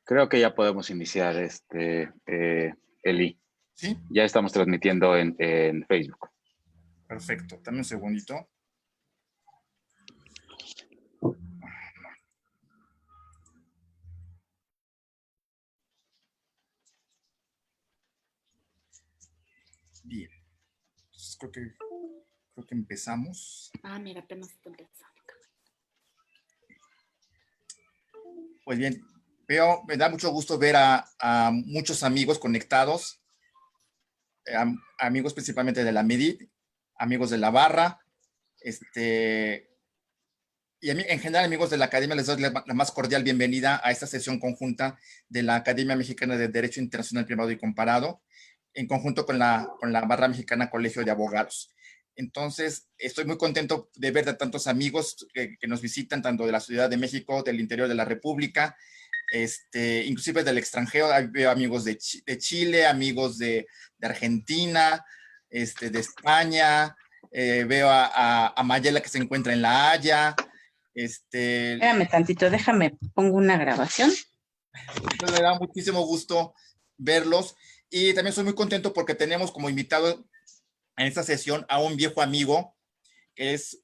Creo que ya podemos iniciar, Eli. ¿Sí? Ya estamos transmitiendo en Facebook. Perfecto. Dame un segundito. Bien. Entonces, creo que empezamos. Mira, apenas está empezando. Pues bien, me da mucho gusto ver a muchos amigos conectados, amigos principalmente de la MEDIP, amigos de la barra, y en general amigos de la Academia. Les doy la más cordial bienvenida a esta sesión conjunta de la Academia Mexicana de Derecho Internacional Privado y Comparado, en conjunto con la barra mexicana Colegio de Abogados. Entonces, estoy muy contento de ver a tantos amigos que nos visitan, tanto de la Ciudad de México, del interior de la República, inclusive del extranjero. Veo amigos de Chile, amigos de Argentina, de España. Veo a Mayela, que se encuentra en La Haya. Espérame tantito, déjame, pongo una grabación. Entonces me da muchísimo gusto verlos, y también soy muy contento porque tenemos como invitado en esta sesión a un viejo amigo, que es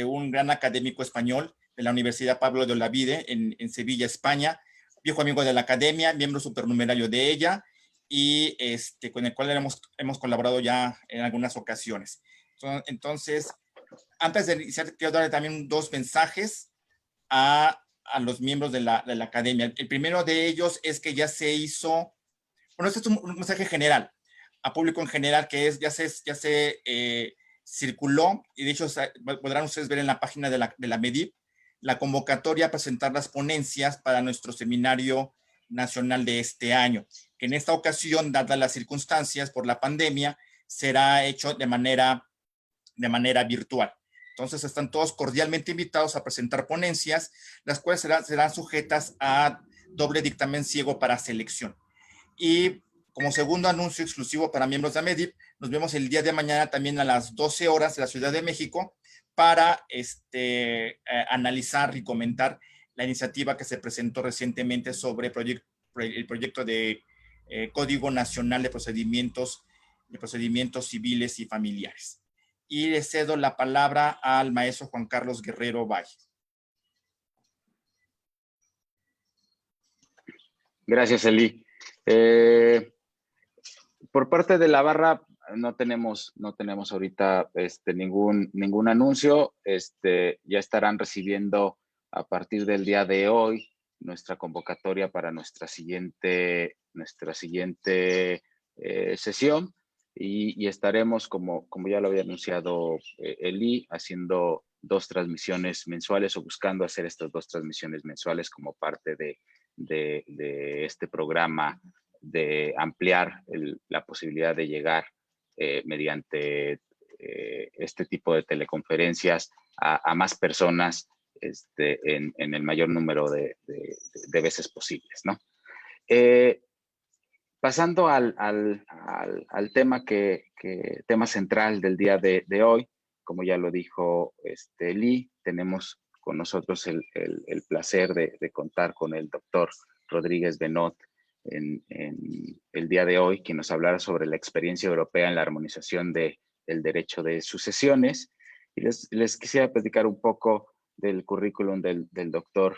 un gran académico español de la Universidad Pablo de Olavide en Sevilla, España, viejo amigo de la academia, miembro supernumerario de ella, y con el cual hemos colaborado ya en algunas ocasiones. Entonces, antes de iniciar, quiero darle también dos mensajes a los miembros de la academia. El primero de ellos es que ya se hizo, bueno, este es un mensaje general, a público en general, que ya se circuló, y de hecho podrán ustedes ver en la página de la MEDIP la convocatoria a presentar las ponencias para nuestro seminario nacional de este año, que en esta ocasión, dadas las circunstancias por la pandemia, será hecho de manera virtual. Entonces están todos cordialmente invitados a presentar ponencias, las cuales serán sujetas a doble dictamen ciego para selección. Y como segundo anuncio exclusivo para miembros de AMEDIP, nos vemos el día de mañana también a las 12 horas de la Ciudad de México para analizar y comentar la iniciativa que se presentó recientemente sobre el proyecto de Código Nacional de Procedimientos Civiles y Familiares. Y le cedo la palabra al maestro Juan Carlos Guerrero Valle. Gracias, Eli. Por parte de la barra no tenemos ahorita ningún anuncio. Ya estarán recibiendo a partir del día de hoy nuestra convocatoria para nuestra siguiente sesión, y estaremos, como ya lo había anunciado Eli, haciendo 2 transmisiones mensuales, o buscando hacer estas 2 transmisiones mensuales como parte de este programa de ampliar la posibilidad de llegar mediante este tipo de teleconferencias a más personas en el mayor número de veces posibles, ¿no? Pasando al tema tema central del día de hoy, como ya lo dijo Lee, tenemos con nosotros el placer de contar con el doctor Rodríguez Benot en el día de hoy, quien nos hablará sobre la experiencia europea en la armonización del derecho de sucesiones. Y les quisiera platicar un poco del currículum del doctor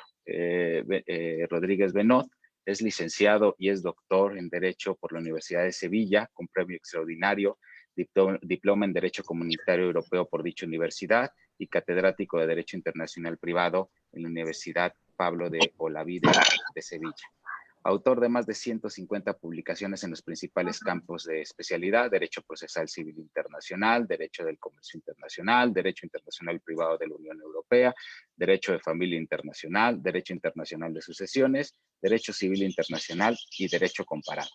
Rodríguez Benot. Es licenciado y es doctor en Derecho por la Universidad de Sevilla, con premio extraordinario, diploma en Derecho Comunitario Europeo por dicha universidad, y catedrático de Derecho Internacional Privado en la Universidad Pablo de Olavide de Sevilla. autor de más de 150 publicaciones en los principales campos de especialidad: Derecho Procesal Civil Internacional, Derecho del Comercio Internacional, Derecho Internacional Privado de la Unión Europea, Derecho de Familia Internacional, Derecho Internacional de Sucesiones, Derecho Civil Internacional y Derecho Comparado.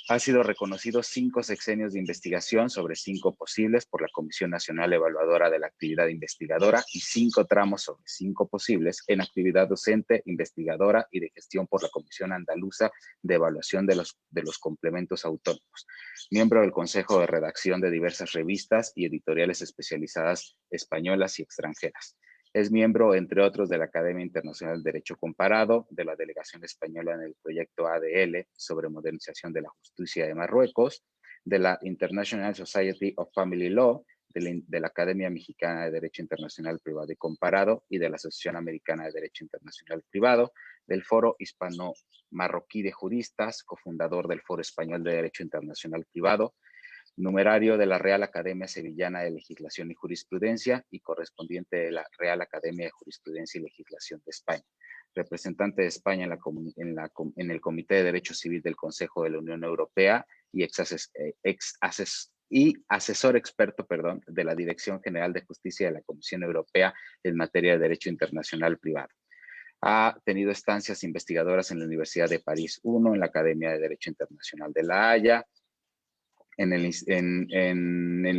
Ha sido reconocido 5 sexenios de investigación sobre 5 posibles por la Comisión Nacional Evaluadora de la Actividad Investigadora y 5 tramos sobre 5 posibles en actividad docente, investigadora y de gestión por la Comisión Andaluza de Evaluación de los Complementos Autónomos. Miembro del Consejo de Redacción de diversas revistas y editoriales especializadas españolas y extranjeras. Es miembro, entre otros, de la Academia Internacional de Derecho Comparado, de la Delegación Española en el proyecto ADL sobre modernización de la justicia de Marruecos, de la International Society of Family Law, de la Academia Mexicana de Derecho Internacional Privado y Comparado y de la Asociación Americana de Derecho Internacional Privado, del Foro Hispano-Marroquí de Juristas, cofundador del Foro Español de Derecho Internacional Privado, numerario de la Real Academia Sevillana de Legislación y Jurisprudencia y correspondiente de la Real Academia de Jurisprudencia y Legislación de España, representante de España en el Comité de Derecho Civil del Consejo de la Unión Europea y asesor experto, de la Dirección General de Justicia de la Comisión Europea en materia de Derecho Internacional Privado. Ha tenido estancias investigadoras en la Universidad de París I, en la Academia de Derecho Internacional de La Haya, en el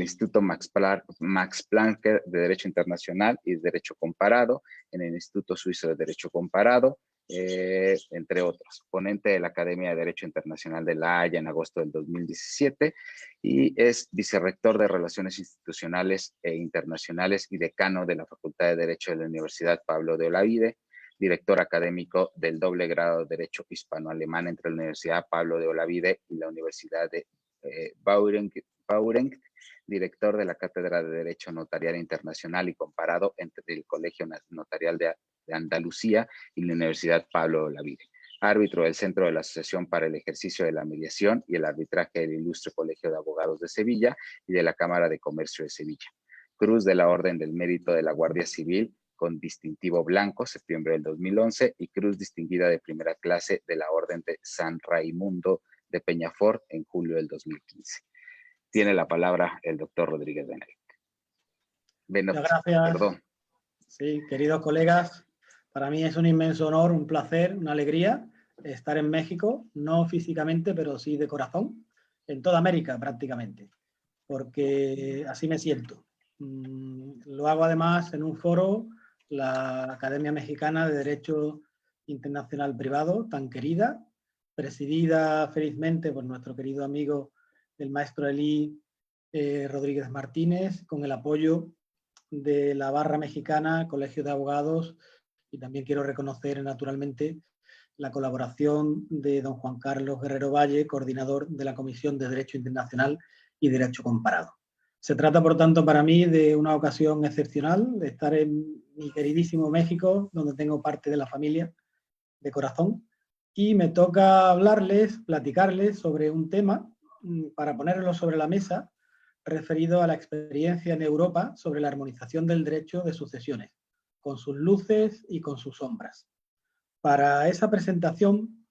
Instituto Max Planck de Derecho Internacional y Derecho Comparado, en el Instituto Suizo de Derecho Comparado, entre otros. Ponente de la Academia de Derecho Internacional de La Haya en agosto del 2017 y es vicerrector de Relaciones Institucionales e Internacionales y decano de la Facultad de Derecho de la Universidad Pablo de Olavide, director académico del doble grado de Derecho Hispano-Alemán entre la Universidad Pablo de Olavide y la Universidad de Baurenc, director de la Cátedra de Derecho Notarial Internacional y Comparado entre el Colegio Notarial de Andalucía y la Universidad Pablo de Olavide, árbitro del Centro de la Asociación para el Ejercicio de la Mediación y el Arbitraje del Ilustre Colegio de Abogados de Sevilla y de la Cámara de Comercio de Sevilla, Cruz de la Orden del Mérito de la Guardia Civil con distintivo blanco, septiembre del 2011, y Cruz Distinguida de Primera Clase de la Orden de San Raimundo de Peñafort en julio del 2015. Tiene la palabra el doctor Rodríguez Benedict. Muchas gracias. Perdón. Sí, queridos colegas, para mí es un inmenso honor, un placer, una alegría estar en México, no físicamente, pero sí de corazón, en toda América prácticamente, porque así me siento. Lo hago además en un foro, la Academia Mexicana de Derecho Internacional Privado, tan querida, presidida felizmente por nuestro querido amigo el maestro Elí Rodríguez Martínez, con el apoyo de la Barra Mexicana, Colegio de Abogados, y también quiero reconocer naturalmente la colaboración de don Juan Carlos Guerrero Valle, coordinador de la Comisión de Derecho Internacional y Derecho Comparado. Se trata, por tanto, para mí de una ocasión excepcional de estar en mi queridísimo México, donde tengo parte de la familia de corazón, y me toca hablarles, platicarles sobre un tema para ponerlo sobre la mesa referido a la experiencia en Europa sobre la armonización del derecho de sucesiones, con sus luces y con sus sombras. Para esa presentación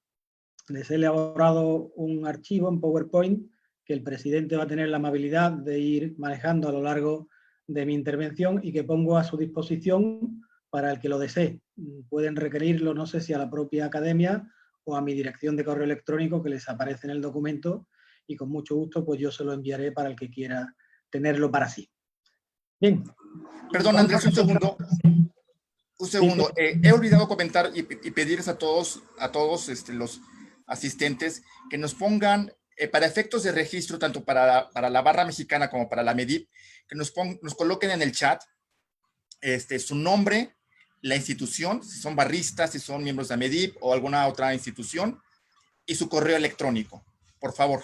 les he elaborado un archivo en PowerPoint que el presidente va a tener la amabilidad de ir manejando a lo largo de mi intervención y que pongo a su disposición para el que lo desee. Pueden requerirlo, no sé si a la propia academia o a mi dirección de correo electrónico que les aparece en el documento, y con mucho gusto pues yo se lo enviaré para el que quiera tenerlo para sí. Bien. Perdón, Andrés, un segundo. Un segundo. He olvidado comentar y pedirles a todos los asistentes que nos pongan, para efectos de registro, tanto para la Barra Mexicana como para la MEDIP, que nos coloquen en el chat su nombre, la institución, si son barristas, si son miembros de MEDIP o alguna otra institución, y su correo electrónico, por favor.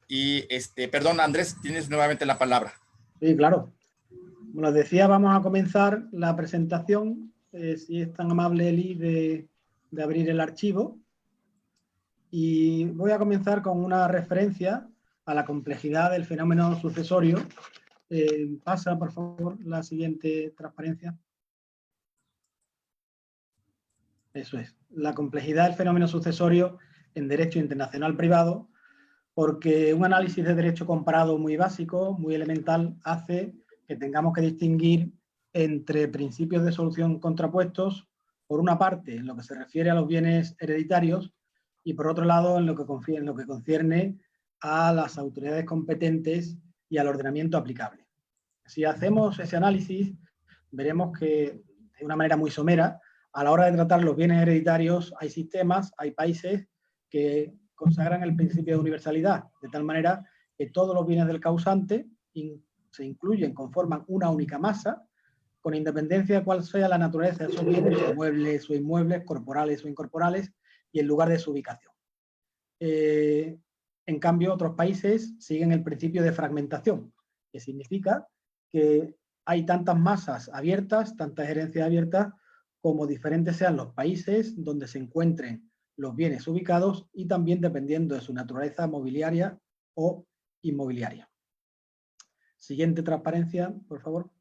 Y perdón, Andrés, tienes nuevamente la palabra. Sí, claro. Como les decía, vamos a comenzar la presentación. Si es tan amable, Eli, de abrir el archivo. Y voy a comenzar con una referencia a la complejidad del fenómeno sucesorio. Pasa, por favor, la siguiente transparencia. Eso es. La complejidad del fenómeno sucesorio en derecho internacional privado, porque un análisis de derecho comparado muy básico, muy elemental, hace que tengamos que distinguir entre principios de solución contrapuestos, por una parte, en lo que se refiere a los bienes hereditarios, y por otro lado, en lo que concierne a las autoridades competentes y al ordenamiento aplicable. Si hacemos ese análisis, veremos que, de una manera muy somera, a la hora de tratar los bienes hereditarios, hay sistemas, hay países que consagran el principio de universalidad, de tal manera que todos los bienes del causante se incluyen, conforman una única masa, con independencia de cuál sea la naturaleza de esos bienes, muebles o inmuebles, corporales o incorporales, y el lugar de su ubicación. En cambio, otros países siguen el principio de fragmentación, que significa que hay tantas masas abiertas, tantas herencias abiertas, como diferentes sean los países donde se encuentren los bienes ubicados y también dependiendo de su naturaleza mobiliaria o inmobiliaria. Siguiente transparencia, por favor.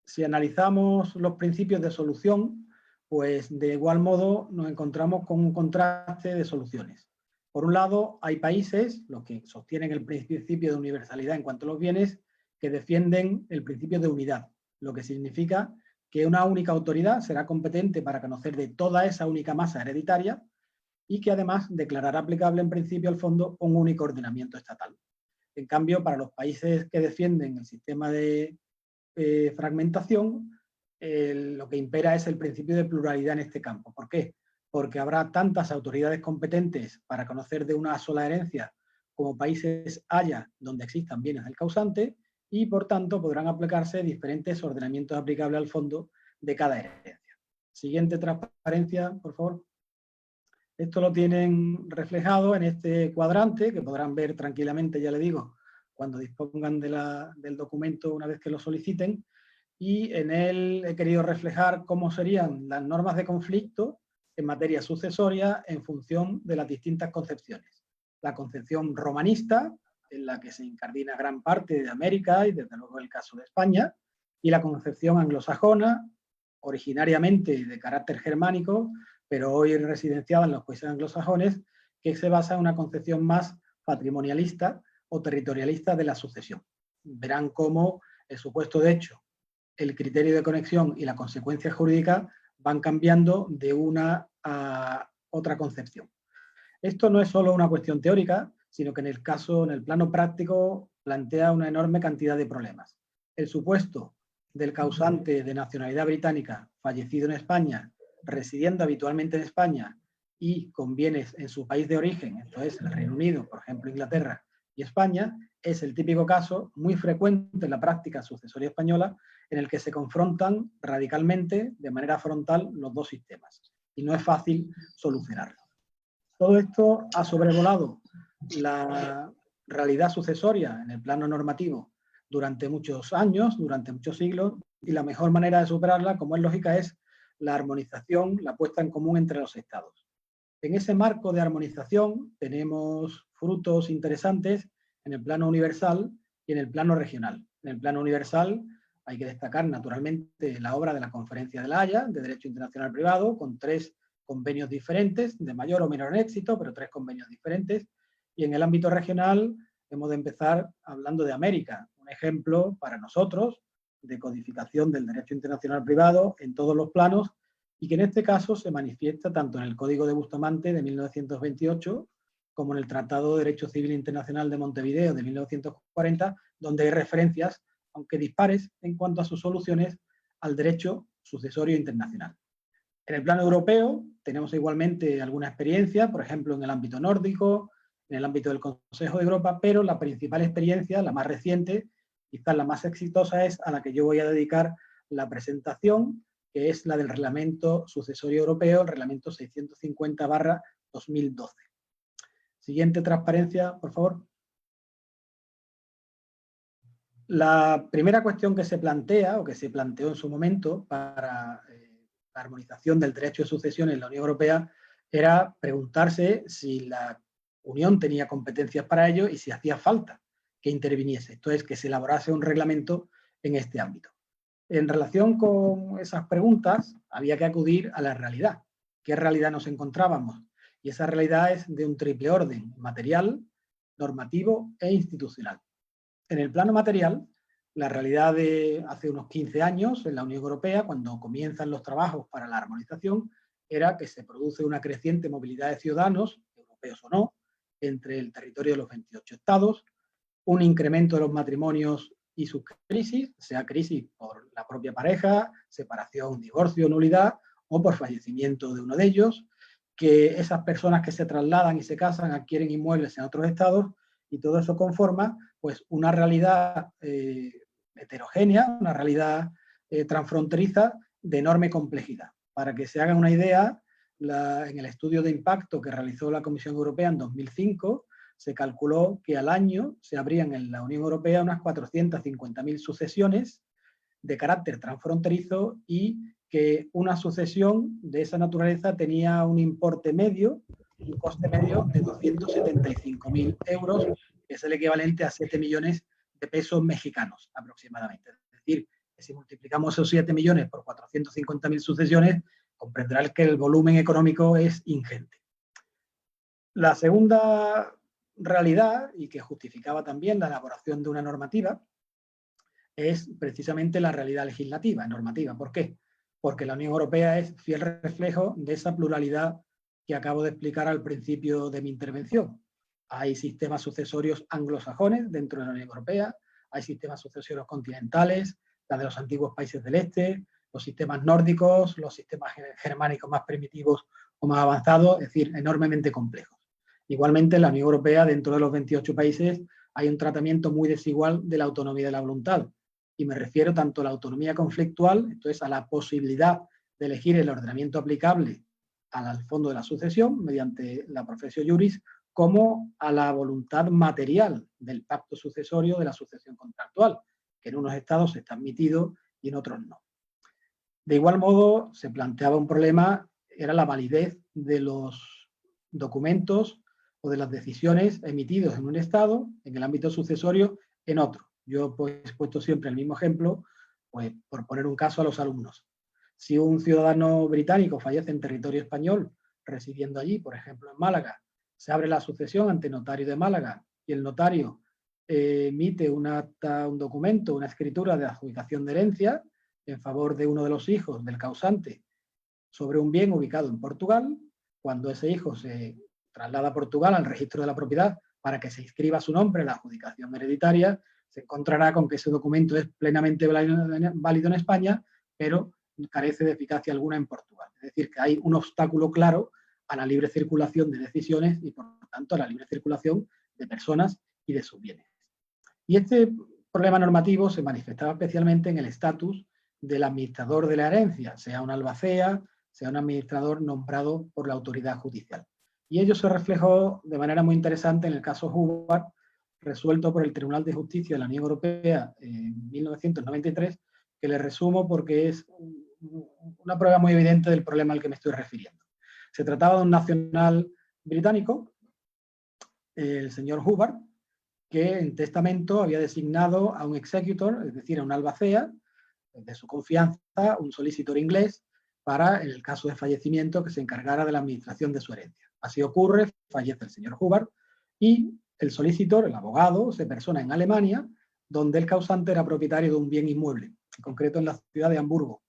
Si analizamos los principios de solución, pues de igual modo nos encontramos con un contraste de soluciones. Por un lado, hay países, los que sostienen el principio de universalidad en cuanto a los bienes, que defienden el principio de unidad, lo que significa que una única autoridad será competente para conocer de toda esa única masa hereditaria y que además declarará aplicable en principio al fondo un único ordenamiento estatal. En cambio, para los países que defienden el sistema de fragmentación, lo que impera es el principio de pluralidad en este campo. ¿Por qué? Porque habrá tantas autoridades competentes para conocer de una sola herencia como países haya donde existan bienes del causante y, por tanto, podrán aplicarse diferentes ordenamientos aplicables al fondo de cada herencia. Siguiente transparencia, por favor. Esto lo tienen reflejado en este cuadrante, que podrán ver tranquilamente, ya le digo, cuando dispongan del documento una vez que lo soliciten, y en él he querido reflejar cómo serían las normas de conflicto en materia sucesoria en función de las distintas concepciones. La concepción romanista, en la que se incardina gran parte de América y desde luego el caso de España, y la concepción anglosajona, originariamente de carácter germánico, pero hoy residenciada en los países anglosajones, que se basa en una concepción más patrimonialista o territorialista de la sucesión. Verán cómo el supuesto de hecho, el criterio de conexión y la consecuencia jurídica van cambiando de una a otra concepción. Esto no es solo una cuestión teórica, sino que en el plano práctico, plantea una enorme cantidad de problemas. El supuesto del causante de nacionalidad británica fallecido en España, residiendo habitualmente en España y con bienes en su país de origen, esto es el Reino Unido, por ejemplo Inglaterra y España, es el típico caso muy frecuente en la práctica sucesoria española en el que se confrontan radicalmente, de manera frontal, los dos sistemas. Y no es fácil solucionarlo. Todo esto ha sobrevolado la realidad sucesoria en el plano normativo durante muchos años, durante muchos siglos, y la mejor manera de superarla, como es lógica, es la armonización, la puesta en común entre los estados. En ese marco de armonización tenemos frutos interesantes en el plano universal y en el plano regional. En el plano universal hay que destacar naturalmente la obra de la Conferencia de La Haya, de Derecho Internacional Privado, con 3 convenios diferentes, de mayor o menor éxito, pero 3 convenios diferentes. Y en el ámbito regional hemos de empezar hablando de América, un ejemplo para nosotros de codificación del derecho internacional privado en todos los planos, y que en este caso se manifiesta tanto en el Código de Bustamante de 1928 como en el Tratado de Derecho Civil Internacional de Montevideo de 1940, donde hay referencias, aunque dispares en cuanto a sus soluciones, al derecho sucesorio internacional. En el plano europeo tenemos igualmente alguna experiencia, por ejemplo en el ámbito nórdico, en el ámbito del Consejo de Europa, pero la principal experiencia, la más reciente, quizás la más exitosa, es a la que yo voy a dedicar la presentación, que es la del Reglamento Sucesorio Europeo, el Reglamento 650/2012. Siguiente transparencia, por favor. La primera cuestión que se plantea, o que se planteó en su momento para la armonización del derecho de sucesión en la Unión Europea, era preguntarse si la Unión tenía competencias para ello y si hacía falta que interviniese, esto es, que se elaborase un reglamento en este ámbito. En relación con esas preguntas, había que acudir a la realidad, qué realidad nos encontrábamos. Y esa realidad es de un triple orden: material, normativo e institucional. En el plano material, la realidad de hace unos 15 años en la Unión Europea, cuando comienzan los trabajos para la armonización, era que se produce una creciente movilidad de ciudadanos, europeos o no, entre el territorio de los 28 estados, un incremento de los matrimonios y sus crisis, sea crisis por la propia pareja, separación, divorcio, nulidad, o por fallecimiento de uno de ellos, que esas personas que se trasladan y se casan adquieren inmuebles en otros estados, y todo eso conforma pues una realidad heterogénea, una realidad transfronteriza de enorme complejidad. Para que se hagan una idea, en el estudio de impacto que realizó la Comisión Europea en 2005, se calculó que al año se abrían en la Unión Europea unas 450.000 sucesiones de carácter transfronterizo, y que una sucesión de esa naturaleza tenía un importe medio, un coste medio de 275.000 euros, que es el equivalente a 7 millones de pesos mexicanos aproximadamente. Es decir, que si multiplicamos esos 7 millones por 450.000 sucesiones, comprenderán que el volumen económico es ingente. La segunda realidad, y que justificaba también la elaboración de una normativa, es precisamente la realidad legislativa, normativa. ¿Por qué? Porque la Unión Europea es fiel reflejo de esa pluralidad que acabo de explicar al principio de mi intervención. Hay sistemas sucesorios anglosajones dentro de la Unión Europea, hay sistemas sucesorios continentales, la de los antiguos países del este, los sistemas nórdicos, los sistemas germánicos más primitivos o más avanzados, es decir, enormemente complejos. Igualmente, en la Unión Europea, dentro de los 28 países, hay un tratamiento muy desigual de la autonomía de la voluntad. Y me refiero tanto a la autonomía conflictual, esto es, a la posibilidad de elegir el ordenamiento aplicable al fondo de la sucesión mediante la profesio juris, como a la voluntad material del pacto sucesorio de la sucesión contractual, que en unos estados está admitido y en otros no. De igual modo, se planteaba un problema, era la validez de los documentos o de las decisiones emitidos en un estado, en el ámbito sucesorio, en otro. Yo pues, he puesto siempre el mismo ejemplo, pues, por poner un caso a los alumnos. Si un ciudadano británico fallece en territorio español, residiendo allí, por ejemplo en Málaga, se abre la sucesión ante notario de Málaga y el notario emite un acta, un documento, una escritura de adjudicación de herencia en favor de uno de los hijos del causante sobre un bien ubicado en Portugal. Cuando ese hijo se traslada a Portugal al registro de la propiedad para que se inscriba su nombre en la adjudicación hereditaria, se encontrará con que ese documento es plenamente válido en España, pero carece de eficacia alguna en Portugal. Es decir, que hay un obstáculo claro a la libre circulación de decisiones y, por tanto, a la libre circulación de personas y de sus bienes. Y este problema normativo se manifestaba especialmente en el estatus del administrador de la herencia, sea un albacea, sea un administrador nombrado por la autoridad judicial. Y ello se reflejó de manera muy interesante en el caso Hubbard, resuelto por el Tribunal de Justicia de la Unión Europea en 1993, que le resumo porque es una prueba muy evidente del problema al que me estoy refiriendo. Se trataba de un nacional británico, el señor Hubbard, que en testamento había designado a un executor, es decir, a un albacea de su confianza, un solicitor inglés, para, en el caso de fallecimiento, que se encargara de la administración de su herencia. Así ocurre, fallece el señor Hubbard y el solicitor, el abogado, se persona en Alemania, donde el causante era propietario de un bien inmueble, en concreto en la ciudad de Hamburgo.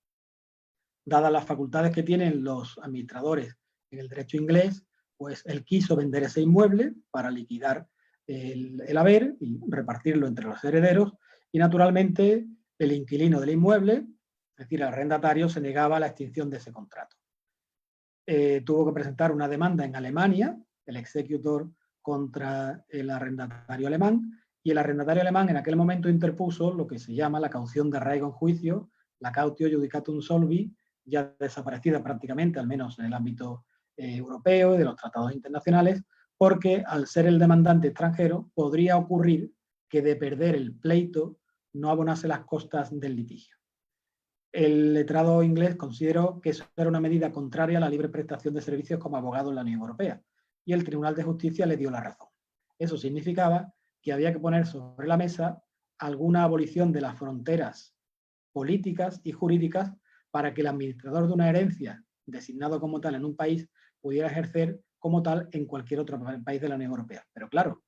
Dadas las facultades que tienen los administradores en el derecho inglés, pues él quiso vender ese inmueble para liquidar el haber y repartirlo entre los herederos, y naturalmente el inquilino del inmueble, es decir, el arrendatario, se negaba a la extinción de ese contrato. Tuvo que presentar una demanda en Alemania, el executor contra el arrendatario alemán, y el arrendatario alemán en aquel momento interpuso lo que se llama la caución de arraigo en juicio, la cautio judicatum solvi, ya desaparecida prácticamente, al menos en el ámbito europeo y de los tratados internacionales, porque al ser el demandante extranjero podría ocurrir que de perder el pleito no abonase las costas del litigio. El letrado inglés consideró que eso era una medida contraria a la libre prestación de servicios como abogado en la Unión Europea, y el Tribunal de Justicia le dio la razón. Eso significaba que había que poner sobre la mesa alguna abolición de las fronteras políticas y jurídicas para que el administrador de una herencia designado como tal en un país pudiera ejercer como tal en cualquier otro país de la Unión Europea. Pero claro,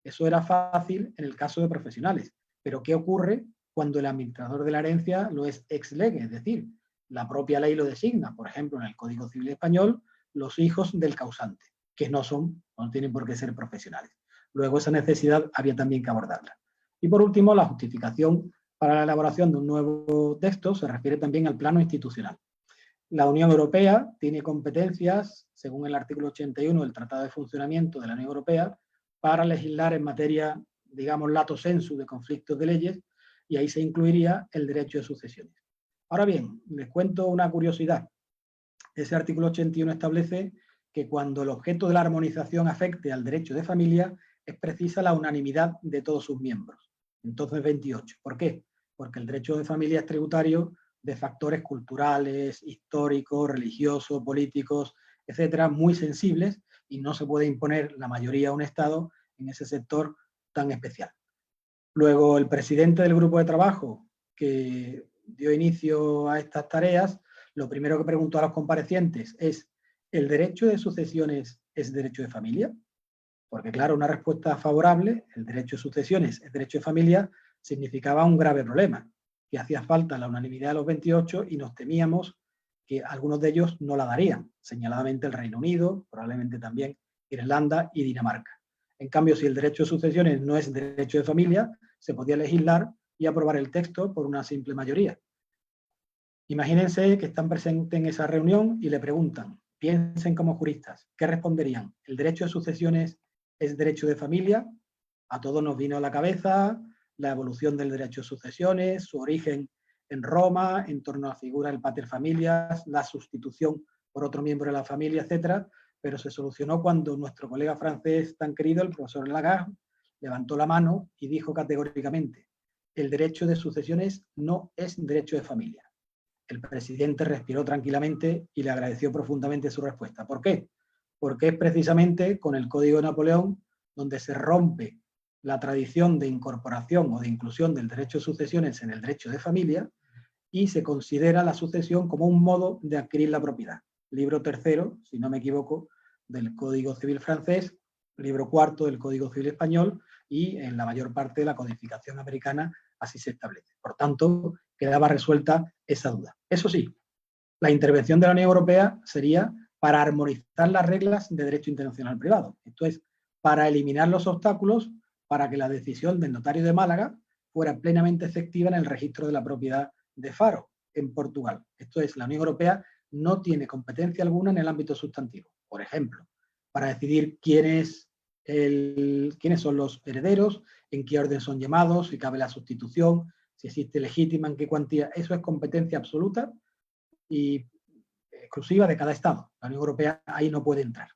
eso era fácil en el caso de profesionales. Pero ¿qué ocurre cuando el administrador de la herencia lo es ex lege? Es decir, la propia ley lo designa. Por ejemplo, en el Código Civil Español, los hijos del causante, que no tienen por qué ser profesionales. Luego esa necesidad había también que abordarla. Y por último, la justificación para la elaboración de un nuevo texto se refiere también al plano institucional. La Unión Europea tiene competencias, según el artículo 81 del Tratado de Funcionamiento de la Unión Europea, para legislar en materia, digamos, lato sensu de conflictos de leyes, y ahí se incluiría el derecho de sucesiones. Ahora bien, les cuento una curiosidad. Ese artículo 81 establece que cuando el objeto de la armonización afecte al derecho de familia, es precisa la unanimidad de todos sus miembros. Entonces 28. ¿Por qué? Porque el derecho de familia es tributario de factores culturales, históricos, religiosos, políticos, etcétera, muy sensibles, y no se puede imponer la mayoría a un Estado en ese sector tan especial. Luego, el presidente del grupo de trabajo que dio inicio a estas tareas, lo primero que preguntó a los comparecientes es: ¿el derecho de sucesiones es derecho de familia? Porque claro, una respuesta favorable, el derecho de sucesiones es derecho de familia, significaba un grave problema, que hacía falta la unanimidad de los 28 y nos temíamos que algunos de ellos no la darían, señaladamente el Reino Unido, probablemente también Irlanda y Dinamarca. En cambio, si el derecho de sucesiones no es derecho de familia, se podía legislar y aprobar el texto por una simple mayoría. Imagínense que están presentes en esa reunión y le preguntan, piensen como juristas, ¿qué responderían? ¿El derecho de sucesiones es derecho de familia? A todos nos vino a la cabeza la evolución del derecho de sucesiones, su origen en Roma, en torno a la figura del pater familias, la sustitución por otro miembro de la familia, etcétera, pero se solucionó cuando nuestro colega francés tan querido, el profesor Lagarde, levantó la mano y dijo categóricamente: el derecho de sucesiones no es derecho de familia. El presidente respiró tranquilamente y le agradeció profundamente su respuesta. ¿Por qué? Porque es precisamente con el Código de Napoleón donde se rompe la tradición de incorporación o de inclusión del derecho de sucesiones en el derecho de familia y se considera la sucesión como un modo de adquirir la propiedad. Libro tercero, si no me equivoco, del Código Civil francés, libro cuarto del Código Civil español, y en la mayor parte de la codificación americana así se establece. Por tanto, quedaba resuelta esa duda. Eso sí, la intervención de la Unión Europea sería para armonizar las reglas de derecho internacional privado. Esto es, para eliminar los obstáculos para que la decisión del notario de Málaga fuera plenamente efectiva en el registro de la propiedad de Faro, en Portugal. Esto es, la Unión Europea no tiene competencia alguna en el ámbito sustantivo. Por ejemplo, para decidir quiénes son los herederos, en qué orden son llamados, si cabe la sustitución, si existe legítima, en qué cuantía. Eso es competencia absoluta y exclusiva de cada Estado. La Unión Europea ahí no puede entrar.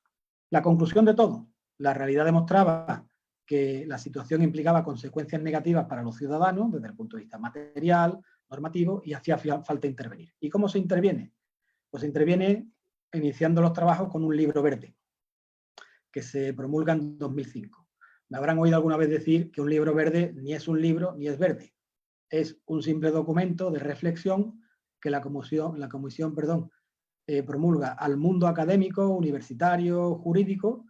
La conclusión de todo: la realidad demostraba que la situación implicaba consecuencias negativas para los ciudadanos desde el punto de vista material, normativo, y hacía falta intervenir. ¿Y cómo se interviene? Pues se interviene iniciando los trabajos con un libro verde que se promulga en 2005. Me habrán oído alguna vez decir que un libro verde ni es un libro ni es verde. Es un simple documento de reflexión que la comisión promulga al mundo académico, universitario, jurídico,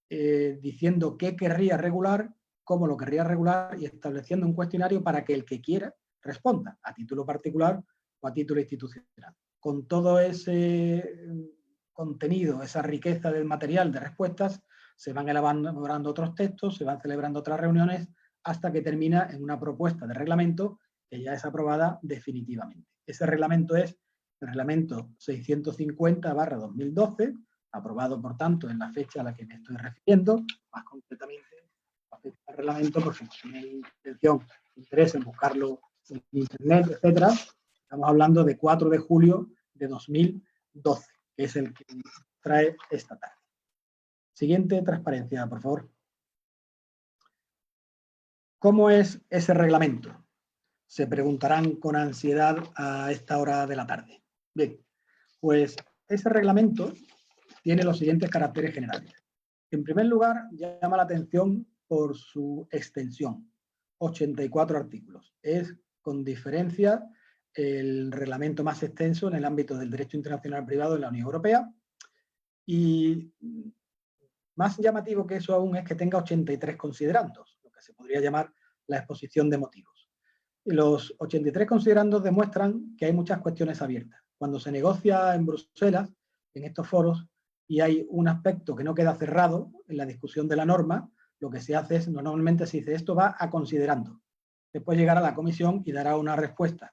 diciendo qué querría regular, cómo lo querría regular y estableciendo un cuestionario para que el que quiera responda a título particular o a título institucional. Con todo ese contenido, esa riqueza del material de respuestas, se van elaborando otros textos, se van celebrando otras reuniones, hasta que termina en una propuesta de reglamento que ya es aprobada definitivamente. Ese reglamento es el reglamento 650/2012, aprobado, por tanto, en la fecha a la que me estoy refiriendo, más concretamente la fecha del reglamento, porque si tienen intención, interés en buscarlo en internet, etcétera. Estamos hablando de 4 de julio de 2012, que es el que trae esta tarde. Siguiente transparencia, por favor. ¿Cómo es ese reglamento? Se preguntarán con ansiedad a esta hora de la tarde. Bien, pues ese reglamento tiene los siguientes caracteres generales. En primer lugar, llama la atención por su extensión, 84 artículos. Es, con diferencia, el reglamento más extenso en el ámbito del derecho internacional privado en la Unión Europea. Y más llamativo que eso aún es que tenga 83 considerandos, lo que se podría llamar la exposición de motivos. Y los 83 considerandos demuestran que hay muchas cuestiones abiertas. Cuando se negocia en Bruselas, en estos foros, y hay un aspecto que no queda cerrado en la discusión de la norma, lo que se hace es, normalmente se dice, esto va a considerando. Después llegará a la comisión y dará una respuesta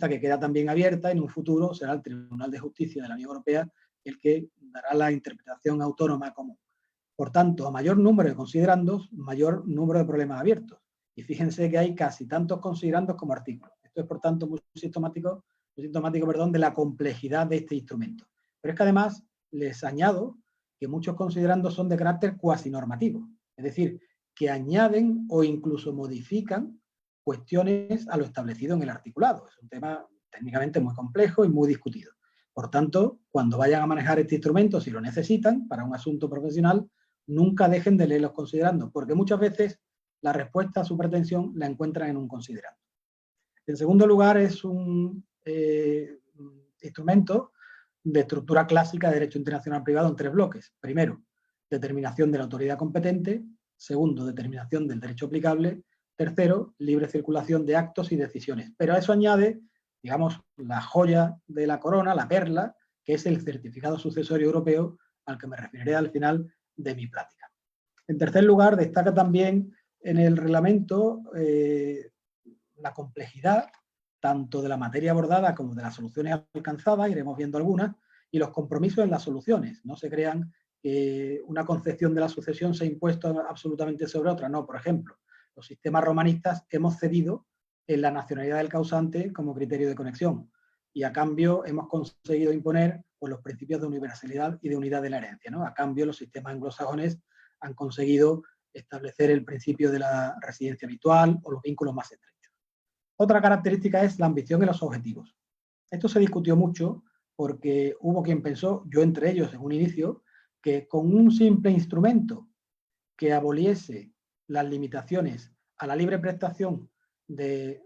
que queda también abierta. En un futuro será el Tribunal de Justicia de la Unión Europea el que dará la interpretación autónoma común. Por tanto, a mayor número de considerandos, mayor número de problemas abiertos. Y fíjense que hay casi tantos considerandos como artículos. Esto es, por tanto, muy sintomático de la complejidad de este instrumento. Pero es que además les añado que muchos considerandos son de carácter cuasi normativo, es decir, que añaden o incluso modifican cuestiones a lo establecido en el articulado. Es un tema técnicamente muy complejo y muy discutido. Por tanto, cuando vayan a manejar este instrumento, si lo necesitan para un asunto profesional, nunca dejen de leer los considerandos, porque muchas veces la respuesta a su pretensión la encuentran en un considerando. En segundo lugar, es un instrumento de estructura clásica de derecho internacional privado en 3 bloques. Primero, determinación de la autoridad competente. Segundo, determinación del derecho aplicable. Tercero, libre circulación de actos y decisiones. Pero a eso añade, digamos, la joya de la corona, la perla, que es el certificado sucesorio europeo, al que me referiré al final de mi plática. En tercer lugar, destaca también en el reglamento la complejidad tanto de la materia abordada como de las soluciones alcanzadas, iremos viendo algunas, y los compromisos en las soluciones. No se crean que una concepción de la sucesión se ha impuesto absolutamente sobre otra. No, por ejemplo, los sistemas romanistas hemos cedido en la nacionalidad del causante como criterio de conexión, y a cambio hemos conseguido imponer pues, los principios de universalidad y de unidad de la herencia, ¿no? A cambio, los sistemas anglosajones han conseguido establecer el principio de la residencia habitual o los vínculos más estrechos. Otra característica es la ambición y los objetivos. Esto se discutió mucho porque hubo quien pensó, yo entre ellos en un inicio, que con un simple instrumento que aboliese las limitaciones a la libre prestación del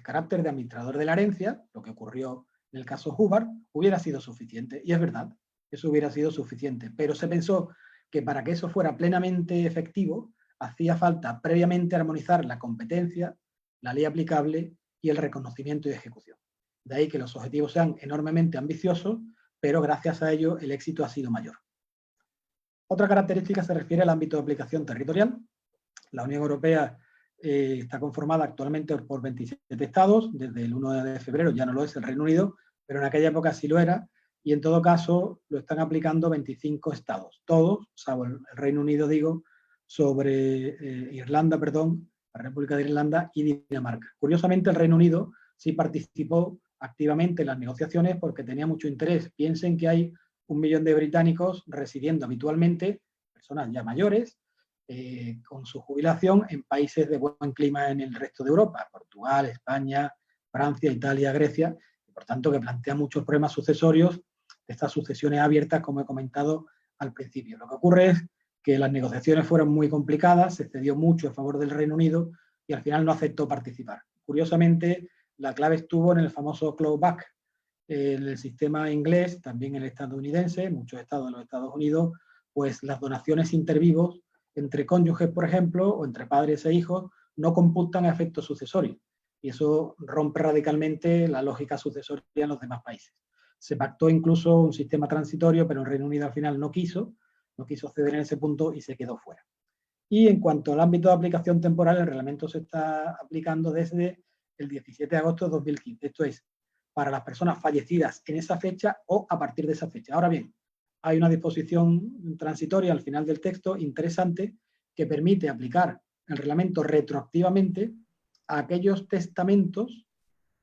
carácter de administrador de la herencia, lo que ocurrió en el caso Hubbard, hubiera sido suficiente. Y es verdad, eso hubiera sido suficiente. Pero se pensó que para que eso fuera plenamente efectivo, hacía falta previamente armonizar la competencia, la ley aplicable y el reconocimiento y ejecución. De ahí que los objetivos sean enormemente ambiciosos, pero gracias a ello el éxito ha sido mayor. Otra característica se refiere al ámbito de aplicación territorial. La Unión Europea está conformada actualmente por 27 estados, desde el 1 de febrero ya no lo es el Reino Unido, pero en aquella época sí lo era, y en todo caso lo están aplicando 25 estados, todos, salvo el Reino Unido, digo, sobre Irlanda, perdón, la República de Irlanda y Dinamarca. Curiosamente, el Reino Unido sí participó activamente en las negociaciones porque tenía mucho interés. Piensen que hay 1 millón de británicos residiendo habitualmente, personas ya mayores, con su jubilación en países de buen clima en el resto de Europa, Portugal, España, Francia, Italia, Grecia, y por tanto que plantea muchos problemas sucesorios de estas sucesiones abiertas, como he comentado al principio. Lo que ocurre es que las negociaciones fueron muy complicadas, se cedió mucho a favor del Reino Unido y al final no aceptó participar. Curiosamente, la clave estuvo en el famoso clawback, en el sistema inglés, también el estadounidense, en muchos estados de los Estados Unidos, pues las donaciones intervivos entre cónyuges, por ejemplo, o entre padres e hijos, no computan a efectos sucesorios. Y eso rompe radicalmente la lógica sucesoria en los demás países. Se pactó incluso un sistema transitorio, pero el Reino Unido al final no quiso ceder en ese punto y se quedó fuera. Y en cuanto al ámbito de aplicación temporal, el reglamento se está aplicando desde el 17 de agosto de 2015. Esto es, para las personas fallecidas en esa fecha o a partir de esa fecha. Ahora bien, hay una disposición transitoria al final del texto interesante que permite aplicar el reglamento retroactivamente a aquellos testamentos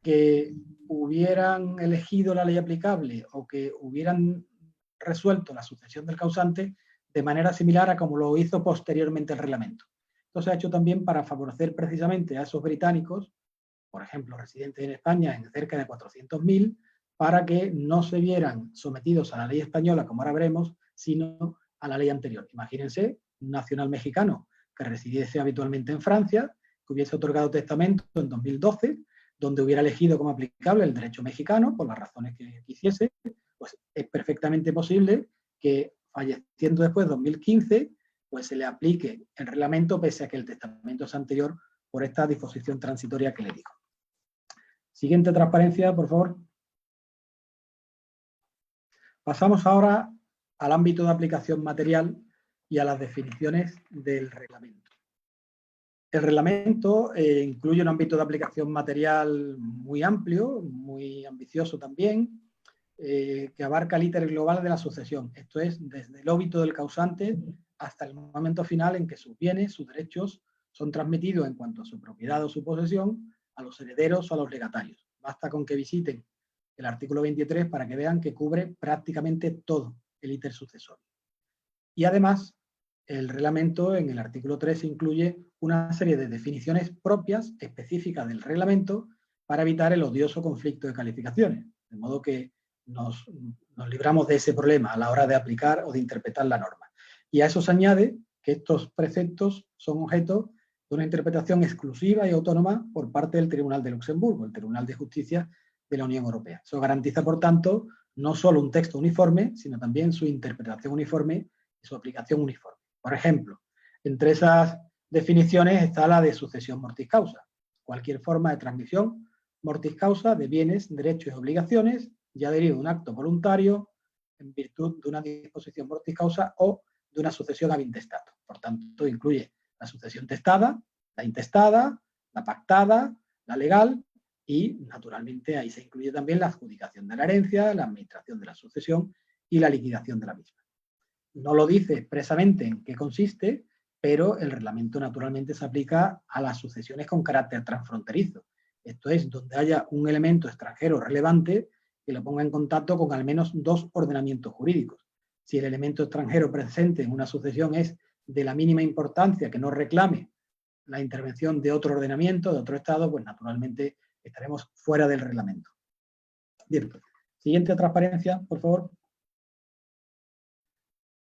que hubieran elegido la ley aplicable o que hubieran resuelto la sucesión del causante de manera similar a como lo hizo posteriormente el reglamento. Esto se ha hecho también para favorecer precisamente a esos británicos, por ejemplo, residentes en España en cerca de 400.000, para que no se vieran sometidos a la ley española, como ahora veremos, sino a la ley anterior. Imagínense un nacional mexicano que residiese habitualmente en Francia, que hubiese otorgado testamento en 2012, donde hubiera elegido como aplicable el derecho mexicano, por las razones que quisiese, pues es perfectamente posible que, falleciendo después de 2015, pues se le aplique el reglamento pese a que el testamento es anterior por esta disposición transitoria que le digo. Siguiente transparencia, por favor. Pasamos ahora al ámbito de aplicación material y a las definiciones del reglamento. El reglamento incluye un ámbito de aplicación material muy amplio, muy ambicioso también, que abarca el íter global de la sucesión. Esto es, desde el óbito del causante hasta el momento final en que sus bienes, sus derechos, son transmitidos en cuanto a su propiedad o su posesión a los herederos o a los legatarios. Basta con que visiten el artículo 23 para que vean que cubre prácticamente todo el íter sucesorio. Y además, el reglamento en el artículo 3 incluye una serie de definiciones propias, específicas del reglamento, para evitar el odioso conflicto de calificaciones. De modo que nos libramos de ese problema a la hora de aplicar o de interpretar la norma. Y a eso se añade que estos preceptos son objeto de una interpretación exclusiva y autónoma por parte del Tribunal de Luxemburgo, el Tribunal de Justicia de la Unión Europea. Eso garantiza, por tanto, no solo un texto uniforme, sino también su interpretación uniforme y su aplicación uniforme. Por ejemplo, entre esas definiciones está la de sucesión mortis causa. Cualquier forma de transmisión mortis causa de bienes, derechos y obligaciones, ya deriva de un acto voluntario en virtud de una disposición mortis causa o de una sucesión ab intestato. Por tanto, incluye la sucesión testada, la intestada, la pactada, la legal y, naturalmente, ahí se incluye también la adjudicación de la herencia, la administración de la sucesión y la liquidación de la misma. No lo dice expresamente en qué consiste, pero el reglamento naturalmente se aplica a las sucesiones con carácter transfronterizo. Esto es, donde haya un elemento extranjero relevante que lo ponga en contacto con al menos dos ordenamientos jurídicos. Si el elemento extranjero presente en una sucesión es de la mínima importancia que no reclame la intervención de otro ordenamiento, de otro estado, pues naturalmente estaremos fuera del reglamento. Bien, siguiente transparencia, por favor.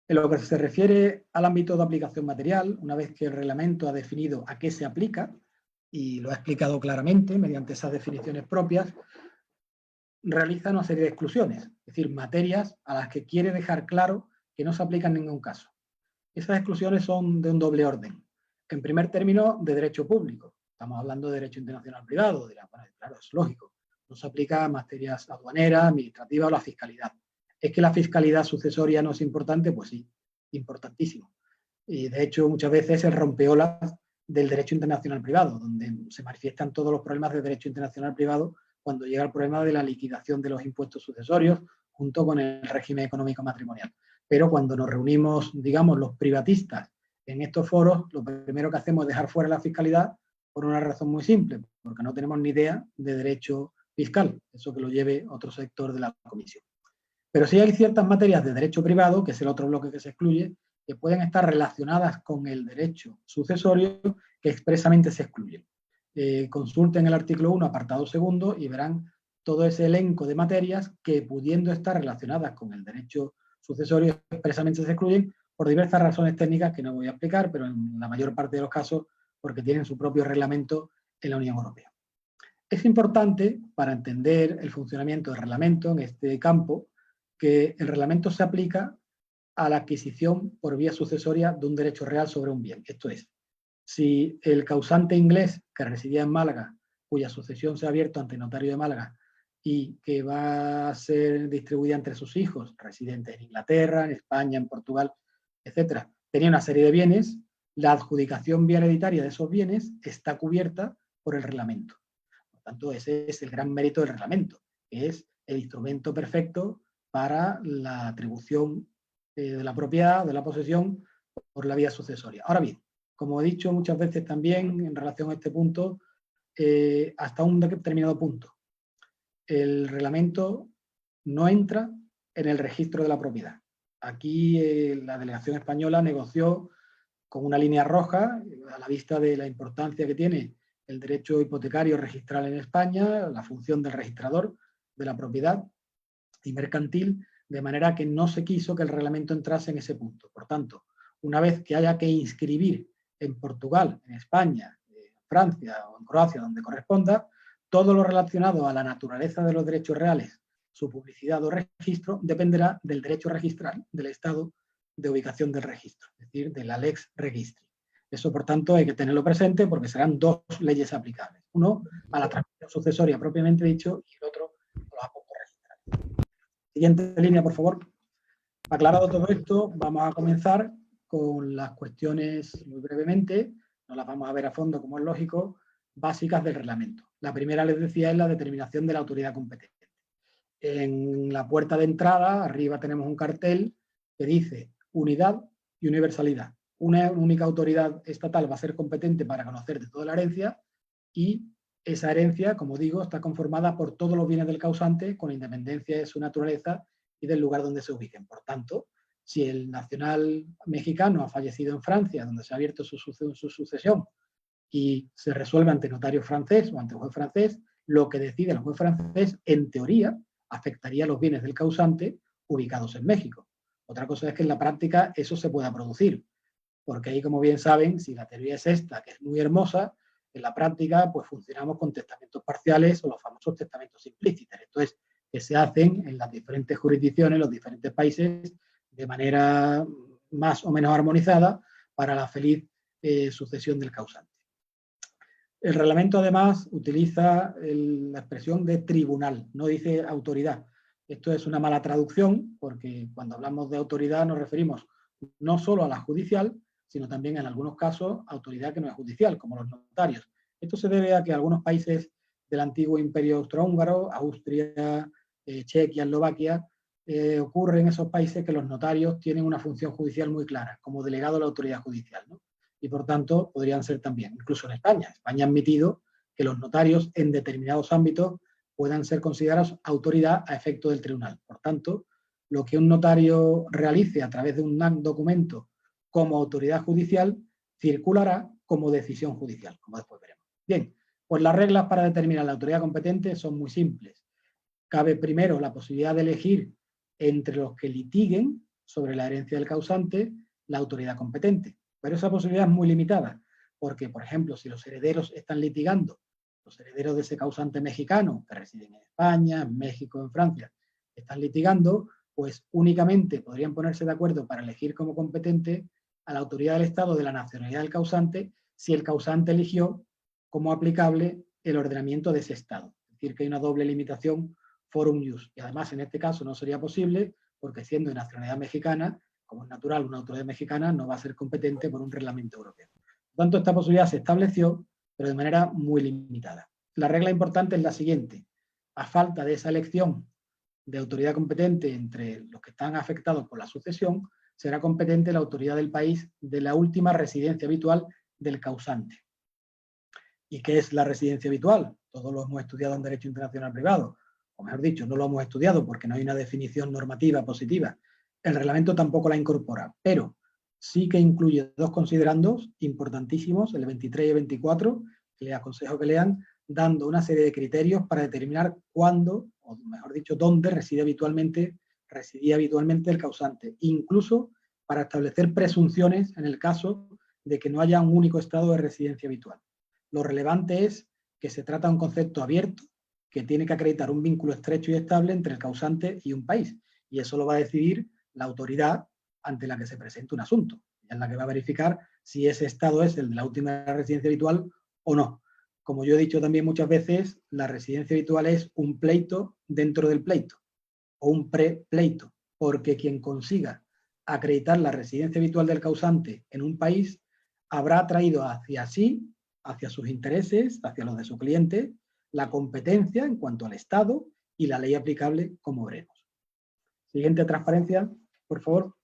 En lo que se refiere al ámbito de aplicación material, una vez que el reglamento ha definido a qué se aplica, y lo ha explicado claramente mediante esas definiciones propias, realiza una serie de exclusiones, es decir, materias a las que quiere dejar claro que no se aplica en ningún caso. Esas exclusiones son de un doble orden. En primer término, de derecho público. Estamos hablando de derecho internacional privado. Dirán, bueno, claro, es lógico. No se aplica a materias aduaneras, administrativas o la fiscalidad. ¿Es que la fiscalidad sucesoria no es importante? Pues sí, importantísimo. Y de hecho, muchas veces es el rompeolas del derecho internacional privado, donde se manifiestan todos los problemas de derecho internacional privado cuando llega el problema de la liquidación de los impuestos sucesorios junto con el régimen económico matrimonial. Pero cuando nos reunimos, digamos, los privatistas en estos foros, lo primero que hacemos es dejar fuera la fiscalidad por una razón muy simple, porque no tenemos ni idea de derecho fiscal, eso que lo lleve otro sector de la comisión. Pero sí hay ciertas materias de derecho privado, que es el otro bloque que se excluye, que pueden estar relacionadas con el derecho sucesorio que expresamente se excluyen. Consulten el artículo 1, apartado segundo, y verán todo ese elenco de materias que, pudiendo estar relacionadas con el derecho sucesorio, expresamente se excluyen por diversas razones técnicas que no voy a explicar, pero en la mayor parte de los casos porque tienen su propio reglamento en la Unión Europea. Es importante, para entender el funcionamiento del reglamento en este campo, que el reglamento se aplica a la adquisición por vía sucesoria de un derecho real sobre un bien. Esto es, si el causante inglés que residía en Málaga, cuya sucesión se ha abierto ante notario de Málaga y que va a ser distribuida entre sus hijos, residentes en Inglaterra, en España, en Portugal, etcétera, tenía una serie de bienes, la adjudicación vía hereditaria de esos bienes está cubierta por el reglamento. Por tanto, ese es el gran mérito del reglamento, que es el instrumento perfecto para la atribución de la propiedad, de la posesión, por la vía sucesoria. Ahora bien, como he dicho muchas veces también en relación a este punto, hasta un determinado punto, el reglamento no entra en el registro de la propiedad. Aquí la delegación española negoció con una línea roja, a la vista de la importancia que tiene el derecho hipotecario registral en España, la función del registrador de la propiedad y mercantil, de manera que no se quiso que el reglamento entrase en ese punto. Por tanto, una vez que haya que inscribir en Portugal, en España, en Francia o en Croacia, donde corresponda, Todo lo relacionado a la naturaleza de los derechos reales, su publicidad o registro, dependerá del derecho registral del estado de ubicación del registro, es decir, de la lex registri. Eso, por tanto, hay que tenerlo presente porque serán dos leyes aplicables. Uno a la transmisión sucesoria propiamente dicho y el otro a los apuntes registrales. Siguiente línea, por favor. Aclarado todo esto, vamos a comenzar con las cuestiones muy brevemente, no las vamos a ver a fondo como es lógico, básicas del reglamento. La primera, les decía, es la determinación de la autoridad competente. En la puerta de entrada, arriba tenemos un cartel que dice unidad y universalidad. Una única autoridad estatal va a ser competente para conocer de toda la herencia y esa herencia, como digo, está conformada por todos los bienes del causante con independencia de su naturaleza y del lugar donde se ubiquen. Por tanto, si el nacional mexicano ha fallecido en Francia, donde se ha abierto su sucesión y se resuelve ante notario francés o ante juez francés, lo que decide el juez francés, en teoría, afectaría los bienes del causante ubicados en México. Otra cosa es que en la práctica eso se pueda producir, porque ahí, como bien saben, si la teoría es esta, que es muy hermosa, en la práctica pues funcionamos con testamentos parciales o los famosos testamentos implícitos. Esto es, que se hacen en las diferentes jurisdicciones, en los diferentes países, de manera más o menos armonizada para la feliz sucesión del causante. El reglamento, además, utiliza la expresión de tribunal, no dice autoridad. Esto es una mala traducción, porque cuando hablamos de autoridad nos referimos no solo a la judicial, sino también en algunos casos a autoridad que no es judicial, como los notarios. Esto se debe a que algunos países del antiguo imperio austrohúngaro, Austria, Chequia, Eslovaquia, ocurre en esos países que los notarios tienen una función judicial muy clara, como delegado de la autoridad judicial, ¿no? Y por tanto podrían ser también, incluso en España. España ha admitido que los notarios en determinados ámbitos puedan ser considerados autoridad a efecto del tribunal. Por tanto, lo que un notario realice a través de un documento como autoridad judicial circulará como decisión judicial, como después veremos. Bien, pues las reglas para determinar la autoridad competente son muy simples. Cabe primero la posibilidad de elegir entre los que litiguen sobre la herencia del causante la autoridad competente. Pero esa posibilidad es muy limitada, porque, por ejemplo, si los herederos están litigando, los herederos de ese causante mexicano que residen en España, en México, en Francia, están litigando, pues únicamente podrían ponerse de acuerdo para elegir como competente a la autoridad del Estado de la nacionalidad del causante si el causante eligió como aplicable el ordenamiento de ese Estado. Es decir, que hay una doble limitación forum ius. Y además, en este caso no sería posible porque siendo de nacionalidad mexicana, como es natural, una autoridad mexicana no va a ser competente por un reglamento europeo. Por tanto, esta posibilidad se estableció, pero de manera muy limitada. La regla importante es la siguiente. A falta de esa elección de autoridad competente entre los que están afectados por la sucesión, será competente la autoridad del país de la última residencia habitual del causante. ¿Y qué es la residencia habitual? Todos lo hemos estudiado en Derecho Internacional Privado. O mejor dicho, no lo hemos estudiado porque no hay una definición normativa positiva. El reglamento tampoco la incorpora, pero sí que incluye dos considerandos importantísimos, el 23 y el 24, que les aconsejo que lean, dando una serie de criterios para determinar cuándo, o mejor dicho, dónde residía habitualmente el causante, incluso para establecer presunciones en el caso de que no haya un único estado de residencia habitual. Lo relevante es que se trata de un concepto abierto que tiene que acreditar un vínculo estrecho y estable entre el causante y un país, y eso lo va a decidir la autoridad ante la que se presente un asunto, en la que va a verificar si ese estado es el de la última residencia habitual o no. Como yo he dicho también muchas veces, la residencia habitual es un pleito dentro del pleito, o un prepleito, porque quien consiga acreditar la residencia habitual del causante en un país habrá traído hacia sí, hacia sus intereses, hacia los de su cliente, la competencia en cuanto al Estado y la ley aplicable, como veremos. Siguiente transparencia, por favor.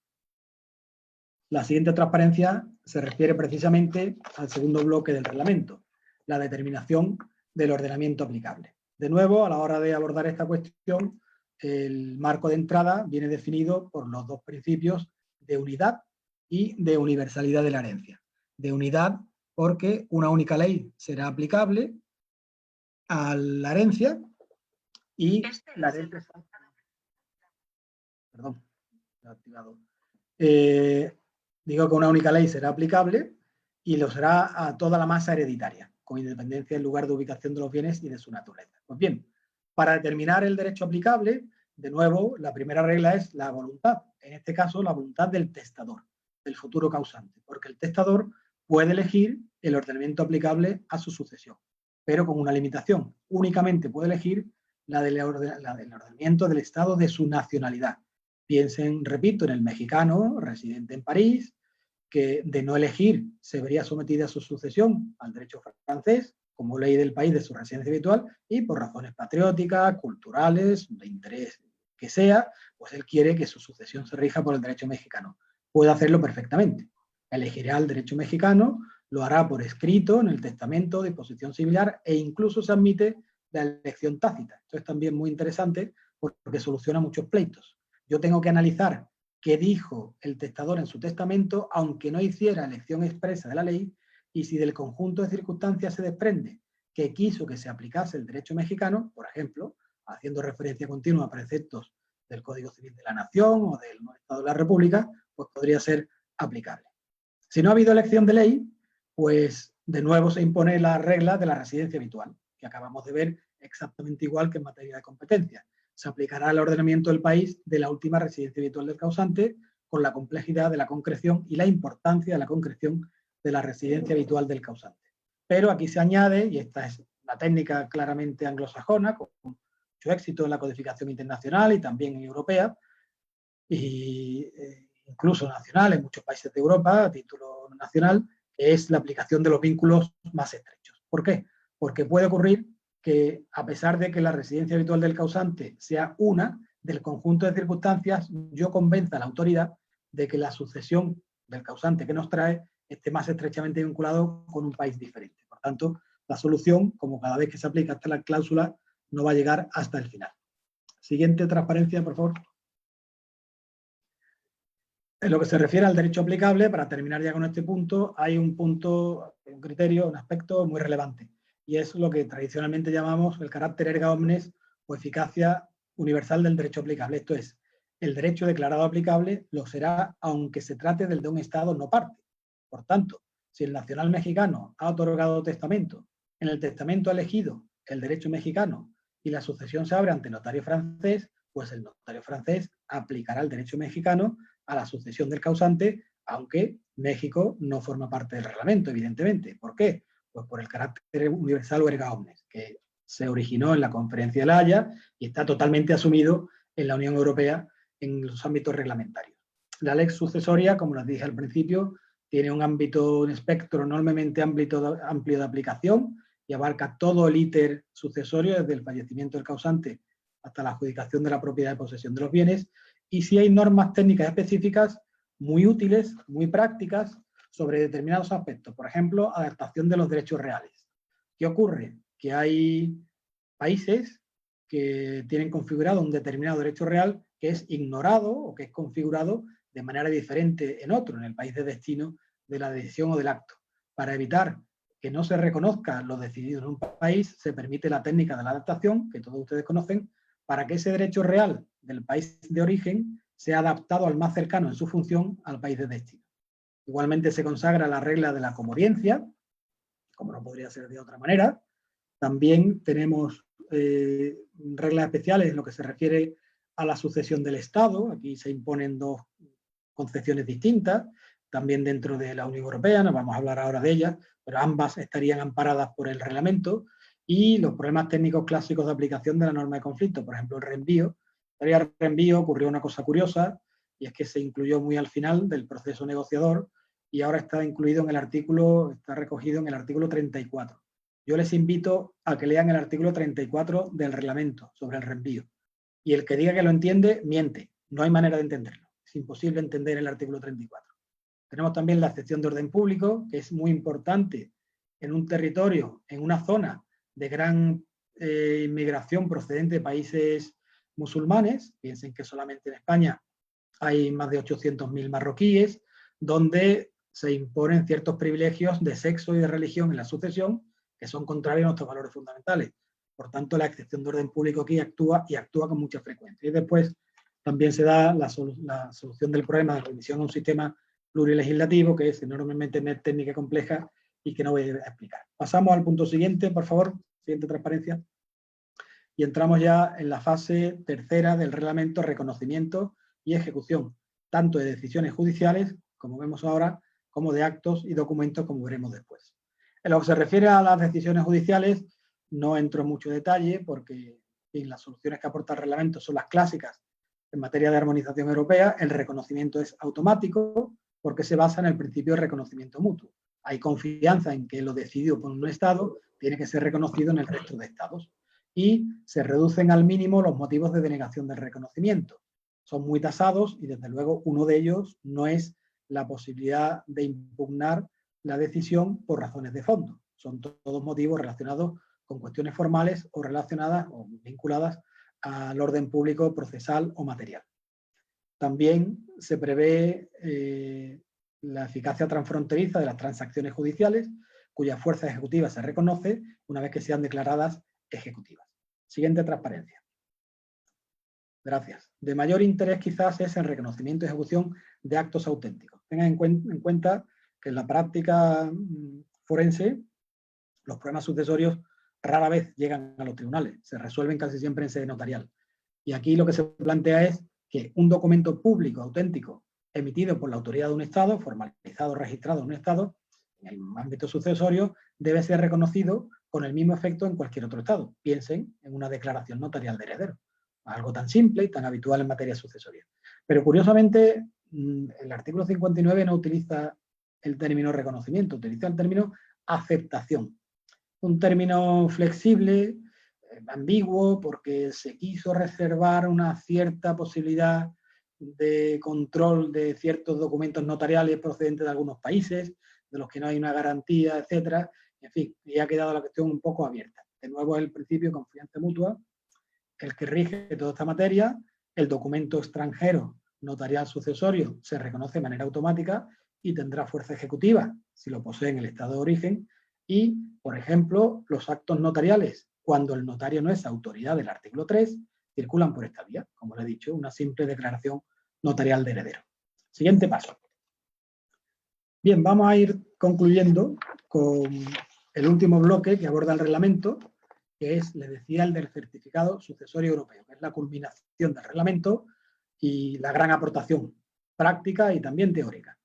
La siguiente transparencia se refiere precisamente al segundo bloque del reglamento, la determinación del ordenamiento aplicable. De nuevo, a la hora de abordar esta cuestión, el marco de entrada viene definido por los dos principios de unidad y de universalidad de la herencia. De unidad porque una única ley será aplicable a la herencia y la herencia... Perdón, lo he activado. Digo que una única ley será aplicable y lo será a toda la masa hereditaria, con independencia del lugar de ubicación de los bienes y de su naturaleza. Pues bien, para determinar el derecho aplicable, de nuevo, la primera regla es la voluntad. En este caso, la voluntad del testador, del futuro causante, porque el testador puede elegir el ordenamiento aplicable a su sucesión, pero con una limitación. Únicamente puede elegir la del ordenamiento del estado de su nacionalidad. Piensen, repito, en el mexicano residente en París, que de no elegir se vería sometida a su sucesión al derecho francés, como ley del país de su residencia habitual, y por razones patrióticas, culturales, de interés que sea, pues él quiere que su sucesión se rija por el derecho mexicano. Puede hacerlo perfectamente. Elegirá el derecho mexicano, lo hará por escrito en el testamento, disposición similar, e incluso se admite la elección tácita. Esto es también muy interesante porque soluciona muchos pleitos. Yo tengo que analizar qué dijo el testador en su testamento, aunque no hiciera elección expresa de la ley, y si del conjunto de circunstancias se desprende que quiso que se aplicase el derecho mexicano, por ejemplo, haciendo referencia continua a preceptos del Código Civil de la Nación o del Estado de la República, pues podría ser aplicable. Si no ha habido elección de ley, pues de nuevo se impone la regla de la residencia habitual, que acabamos de ver exactamente igual que en materia de competencia. Se aplicará el ordenamiento del país de la última residencia habitual del causante, con la complejidad de la concreción y la importancia de la concreción de la residencia habitual del causante. Pero aquí se añade, y esta es una técnica claramente anglosajona, con mucho éxito en la codificación internacional y también en europea, y incluso nacional en muchos países de Europa, a título nacional, que es la aplicación de los vínculos más estrechos. ¿Por qué? Porque puede ocurrir que, a pesar de que la residencia habitual del causante sea una, del conjunto de circunstancias, yo convenza a la autoridad de que la sucesión del causante que nos trae esté más estrechamente vinculado con un país diferente. Por tanto, la solución, como cada vez que se aplica hasta la cláusula, no va a llegar hasta el final. Siguiente transparencia, por favor. En lo que se refiere al derecho aplicable, para terminar ya con este punto, hay un punto, un criterio, un aspecto muy relevante, y es lo que tradicionalmente llamamos el carácter erga omnes o eficacia universal del derecho aplicable. Esto es, el derecho declarado aplicable lo será aunque se trate del de un Estado no parte. Por tanto, si el nacional mexicano ha otorgado testamento, en el testamento ha elegido el derecho mexicano y la sucesión se abre ante notario francés, pues el notario francés aplicará el derecho mexicano a la sucesión del causante, aunque México no forma parte del reglamento, evidentemente. ¿Por qué? Pues por el carácter universal o erga omnes, que se originó en la Conferencia de La Haya y está totalmente asumido en la Unión Europea en los ámbitos reglamentarios. La lex sucesoria, como les dije al principio, tiene un ámbito, un espectro enormemente amplio de aplicación y abarca todo el íter sucesorio, desde el fallecimiento del causante hasta la adjudicación de la propiedad de posesión de los bienes, y sí hay normas técnicas específicas muy útiles, muy prácticas, sobre determinados aspectos. Por ejemplo, adaptación de los derechos reales. ¿Qué ocurre? Que hay países que tienen configurado un determinado derecho real que es ignorado o que es configurado de manera diferente en otro, en el país de destino de la decisión o del acto. Para evitar que no se reconozca lo decidido en un país, se permite la técnica de la adaptación, que todos ustedes conocen, para que ese derecho real del país de origen sea adaptado al más cercano en su función al país de destino. Igualmente se consagra la regla de la comoriencia, como no podría ser de otra manera. También tenemos reglas especiales en lo que se refiere a la sucesión del Estado. Aquí se imponen dos concepciones distintas, también dentro de la Unión Europea, no vamos a hablar ahora de ellas, pero ambas estarían amparadas por el reglamento, y los problemas técnicos clásicos de aplicación de la norma de conflicto, por ejemplo, el reenvío. El reenvío ocurrió una cosa curiosa, y es que se incluyó muy al final del proceso negociador, y ahora está incluido en el artículo, está recogido en el artículo 34. Yo les invito a que lean el artículo 34 del reglamento sobre el reenvío. Y el que diga que lo entiende, miente. No hay manera de entenderlo. Es imposible entender el artículo 34. Tenemos también la excepción de orden público, que es muy importante en un territorio, en una zona de gran inmigración procedente de países musulmanes. Piensen que solamente en España hay más de 800.000 marroquíes, donde se imponen ciertos privilegios de sexo y de religión en la sucesión que son contrarios a nuestros valores fundamentales. Por tanto, la excepción de orden público aquí actúa con mucha frecuencia. Y después también se da la solución del problema de remisión a un sistema plurilegislativo, que es enormemente técnica y compleja, y que no voy a explicar. Pasamos al punto siguiente, por favor, siguiente transparencia. Y entramos ya en la fase tercera del reglamento, reconocimiento y ejecución, tanto de decisiones judiciales, como vemos ahora, como de actos y documentos, como veremos después. En lo que se refiere a las decisiones judiciales, no entro en mucho detalle porque las soluciones que aporta el reglamento son las clásicas en materia de armonización europea. El reconocimiento es automático porque se basa en el principio de reconocimiento mutuo. Hay confianza en que lo decidido por un Estado tiene que ser reconocido en el resto de Estados. Y se reducen al mínimo los motivos de denegación del reconocimiento. Son muy tasados y, desde luego, uno de ellos no es la posibilidad de impugnar la decisión por razones de fondo. Son todos motivos relacionados con cuestiones formales o relacionadas o vinculadas al orden público, procesal o material. También se prevé la eficacia transfronteriza de las transacciones judiciales, cuya fuerza ejecutiva se reconoce una vez que sean declaradas ejecutivas. Siguiente transparencia. Gracias. De mayor interés quizás es el reconocimiento y ejecución de actos auténticos. Tengan en cuenta que en la práctica forense los problemas sucesorios rara vez llegan a los tribunales, se resuelven casi siempre en sede notarial. Y aquí lo que se plantea es que un documento público auténtico emitido por la autoridad de un Estado, formalizado o registrado en un Estado, en el ámbito sucesorio, debe ser reconocido con el mismo efecto en cualquier otro Estado. Piensen en una declaración notarial de heredero. Algo tan simple y tan habitual en materia sucesoria. Pero curiosamente, el artículo 59 no utiliza el término reconocimiento, utiliza el término aceptación. Un término flexible, ambiguo, porque se quiso reservar una cierta posibilidad de control de ciertos documentos notariales procedentes de algunos países, de los que no hay una garantía, etcétera. En fin, y ha quedado la cuestión un poco abierta. De nuevo, es el principio de confianza mutua el que rige toda esta materia. El documento extranjero notarial sucesorio se reconoce de manera automática y tendrá fuerza ejecutiva si lo posee en el Estado de origen. Y, por ejemplo, los actos notariales, cuando el notario no es autoridad del artículo 3, circulan por esta vía, como le he dicho, una simple declaración notarial de heredero. Siguiente paso. Bien, vamos a ir concluyendo con el último bloque que aborda el reglamento, que es, les decía, el del certificado sucesorio europeo, que es la culminación del reglamento y la gran aportación práctica y también teórica.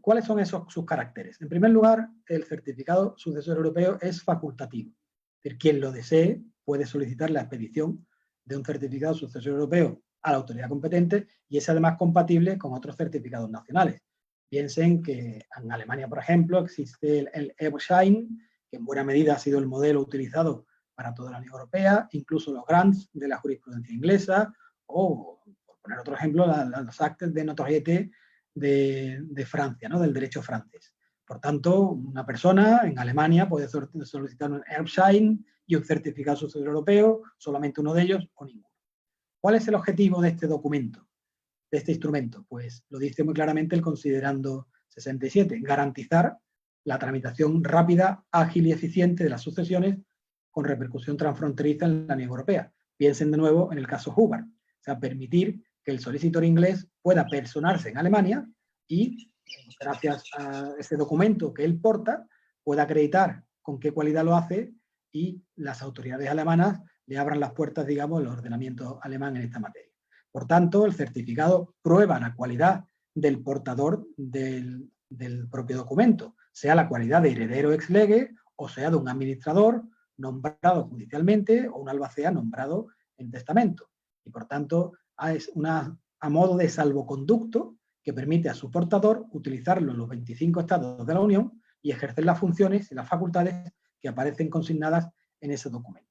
¿Cuáles son sus caracteres? En primer lugar, el certificado sucesorio europeo es facultativo. Es decir, quien lo desee puede solicitar la expedición de un certificado sucesorio europeo a la autoridad competente y es además compatible con otros certificados nacionales. Piensen que en Alemania, por ejemplo, existe el Erbschein, que en buena medida ha sido el modelo utilizado para toda la Unión Europea, incluso los grants de la jurisprudencia inglesa o, por poner otro ejemplo, los actes de notoriété de Francia, ¿no? Del derecho francés. Por tanto, una persona en Alemania puede solicitar un Erbschein y un certificado sucesorio europeo, solamente uno de ellos o ninguno. ¿Cuál es el objetivo de este documento, de este instrumento? Pues lo dice muy claramente el considerando 67, garantizar la tramitación rápida, ágil y eficiente de las sucesiones con repercusión transfronteriza en la Unión Europea. Piensen de nuevo en el caso Hubbard, o sea, permitir que el solicitor inglés pueda personarse en Alemania y, gracias a ese documento que él porta, pueda acreditar con qué cualidad lo hace y las autoridades alemanas le abran las puertas, digamos, al ordenamiento alemán en esta materia. Por tanto, el certificado prueba la cualidad del portador del propio documento, sea la cualidad de heredero ex lege o sea de un administrador nombrado judicialmente o un albacea nombrado en testamento. Y por tanto, es a modo de salvoconducto que permite a su portador utilizarlo en los 25 estados de la Unión y ejercer las funciones y las facultades que aparecen consignadas en ese documento.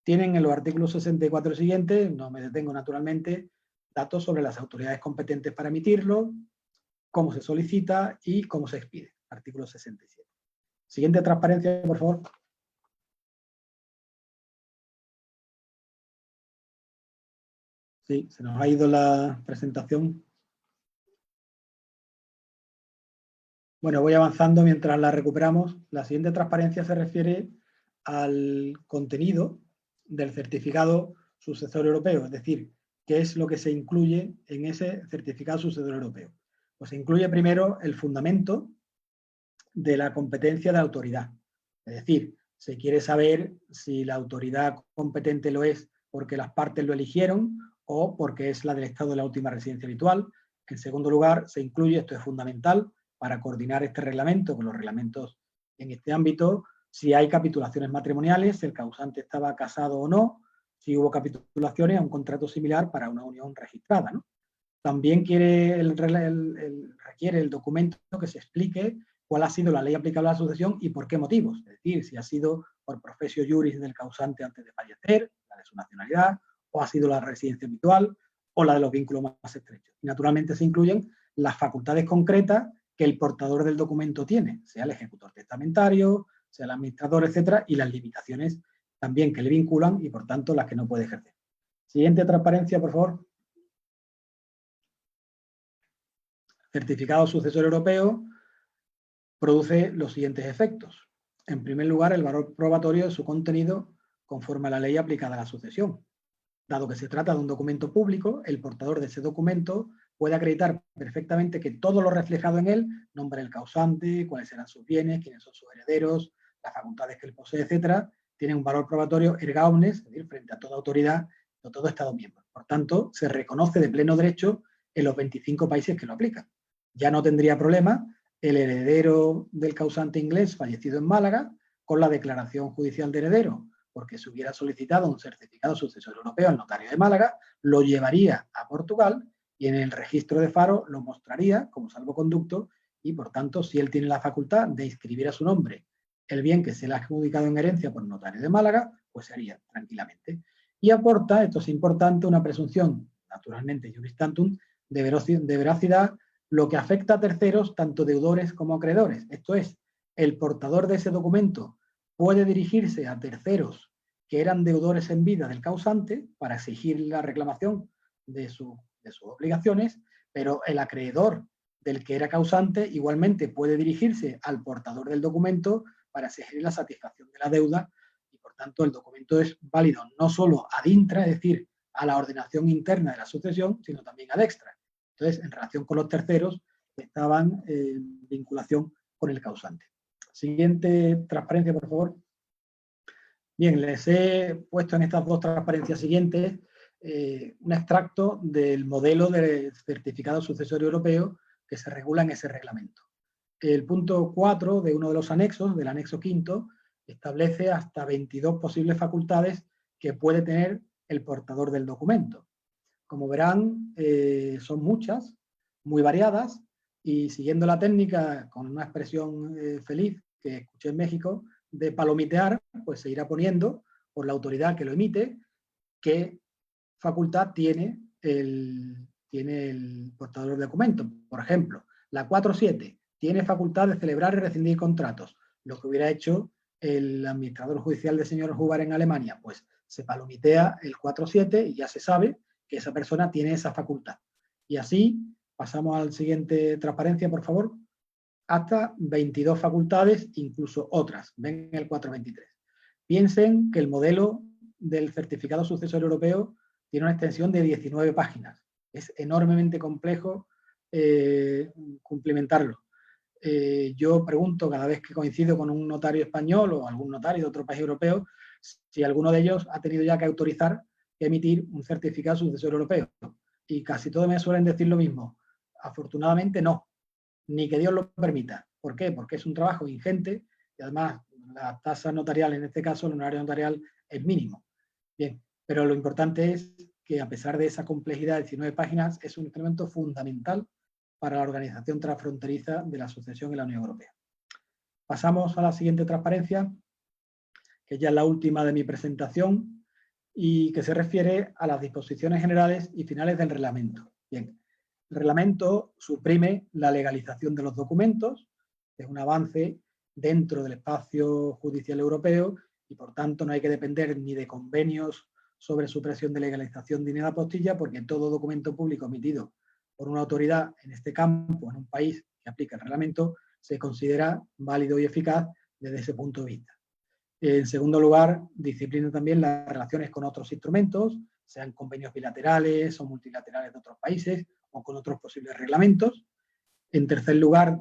Tienen en los artículos 64 siguientes, no me detengo naturalmente, datos sobre las autoridades competentes para emitirlo, cómo se solicita y cómo se expide. Artículo 67. Siguiente transparencia, por favor. Sí, se nos ha ido la presentación. Bueno, voy avanzando mientras la recuperamos. La siguiente transparencia se refiere al contenido del certificado sucesorio europeo, es decir, qué es lo que se incluye en ese certificado sucesorio europeo. Pues se incluye primero el fundamento, de la competencia de la autoridad. Es decir, se quiere saber si la autoridad competente lo es porque las partes lo eligieron o porque es la del Estado de la última residencia habitual. En segundo lugar, se incluye, esto es fundamental, para coordinar este reglamento con los reglamentos en este ámbito, si hay capitulaciones matrimoniales, si el causante estaba casado o no, si hubo capitulaciones a un contrato similar para una unión registrada, ¿no? También requiere el documento que se explique cuál ha sido la ley aplicable a la sucesión y por qué motivos. Es decir, si ha sido por profesio juris del causante antes de fallecer, la de su nacionalidad, o ha sido la residencia habitual, o la de los vínculos más estrechos. Y naturalmente se incluyen las facultades concretas que el portador del documento tiene, sea el ejecutor testamentario, sea el administrador, etcétera, y las limitaciones también que le vinculan y, por tanto, las que no puede ejercer. Siguiente transparencia, por favor. Certificado sucesorio europeo produce los siguientes efectos. En primer lugar, el valor probatorio de su contenido conforme a la ley aplicada a la sucesión. Dado que se trata de un documento público, el portador de ese documento puede acreditar perfectamente que todo lo reflejado en él, nombre del causante, cuáles serán sus bienes, quiénes son sus herederos, las facultades que él posee, etcétera, tiene un valor probatorio erga omnes, es decir, frente a toda autoridad o todo Estado miembro. Por tanto, se reconoce de pleno derecho en los 25 países que lo aplican. Ya no tendría problema el heredero del causante inglés fallecido en Málaga con la declaración judicial de heredero, porque si hubiera solicitado un certificado sucesorio europeo al notario de Málaga, lo llevaría a Portugal y en el registro de Faro lo mostraría como salvoconducto y, por tanto, si él tiene la facultad de inscribir a su nombre el bien que se le ha adjudicado en herencia por notario de Málaga, pues se haría tranquilamente. Y aporta, esto es importante, una presunción, naturalmente juris tantum, de veracidad, lo que afecta a terceros, tanto deudores como acreedores. Esto es, el portador de ese documento puede dirigirse a terceros que eran deudores en vida del causante para exigir la reclamación de sus obligaciones, pero el acreedor del que era causante igualmente puede dirigirse al portador del documento para exigir la satisfacción de la deuda y, por tanto, el documento es válido no solo ad intra, es decir, a la ordenación interna de la sucesión, sino también ad extra. Entonces, en relación con los terceros, estaban en vinculación con el causante. Siguiente transparencia, por favor. Bien, les he puesto en estas dos transparencias siguientes un extracto del modelo de certificado sucesorio europeo que se regula en ese reglamento. El punto 4 de uno de los anexos, del anexo quinto, establece hasta 22 posibles facultades que puede tener el portador del documento. Como verán, son muchas, muy variadas, y siguiendo la técnica, con una expresión feliz que escuché en México, de palomitear, pues se irá poniendo por la autoridad que lo emite qué facultad tiene el portador del documento. Por ejemplo, la 4.7 tiene facultad de celebrar y rescindir contratos. Lo que hubiera hecho el administrador judicial del señor Huber en Alemania, pues se palomitea el 4.7 y ya se sabe que esa persona tiene esa facultad. Y así pasamos al siguiente transparencia, por favor. Hasta 22 facultades, incluso otras. Ven el 423. Piensen que el modelo del certificado sucesorio europeo tiene una extensión de 19 páginas. Es enormemente complejo cumplimentarlo. Yo pregunto cada vez que coincido con un notario español o algún notario de otro país europeo si alguno de ellos ha tenido ya que autorizar y emitir un certificado sucesorio europeo. Y casi todos me suelen decir lo mismo. Afortunadamente no, ni que Dios lo permita. ¿Por qué? Porque es un trabajo ingente y además la tasa notarial, en este caso el honorario notarial, es mínimo. Bien, pero lo importante es que a pesar de esa complejidad de 19 páginas, es un instrumento fundamental para la organización transfronteriza de la sucesión en la Unión Europea. Pasamos a la siguiente transparencia, que ya es la última de mi presentación y que se refiere a las disposiciones generales y finales del reglamento. Bien, el reglamento suprime la legalización de los documentos, es un avance dentro del espacio judicial europeo y por tanto no hay que depender ni de convenios sobre supresión de legalización de ninguna postilla porque todo documento público emitido por una autoridad en este campo, en un país que aplica el reglamento, se considera válido y eficaz desde ese punto de vista. En segundo lugar, disciplina también las relaciones con otros instrumentos, sean convenios bilaterales o multilaterales de otros países o con otros posibles reglamentos. En tercer lugar,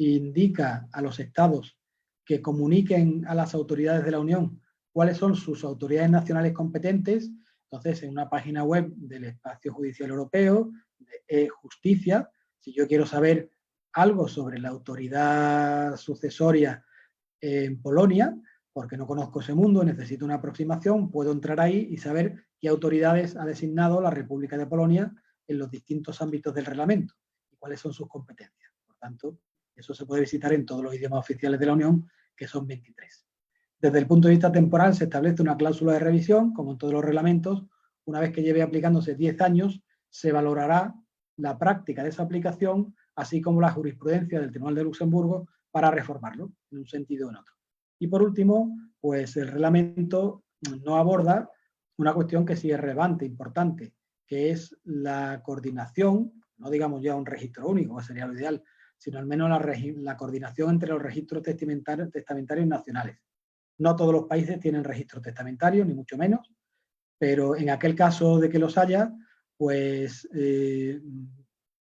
indica a los estados que comuniquen a las autoridades de la Unión cuáles son sus autoridades nacionales competentes. Entonces, en una página web del Espacio Judicial Europeo, de e-Justicia, si yo quiero saber algo sobre la autoridad sucesoria en Polonia, porque no conozco ese mundo, necesito una aproximación, puedo entrar ahí y saber qué autoridades ha designado la República de Polonia en los distintos ámbitos del reglamento y cuáles son sus competencias. Por tanto, eso se puede visitar en todos los idiomas oficiales de la Unión, que son 23. Desde el punto de vista temporal se establece una cláusula de revisión, como en todos los reglamentos. Una vez que lleve aplicándose 10 años, se valorará la práctica de esa aplicación, así como la jurisprudencia del Tribunal de Luxemburgo para reformarlo en un sentido o en otro. Y por último, pues el reglamento no aborda una cuestión que sí es relevante, importante, que es la coordinación, no digamos ya un registro único, que sería lo ideal, sino al menos la coordinación entre los registros testamentarios nacionales. No todos los países tienen registros testamentarios, ni mucho menos, pero en aquel caso de que los haya, pues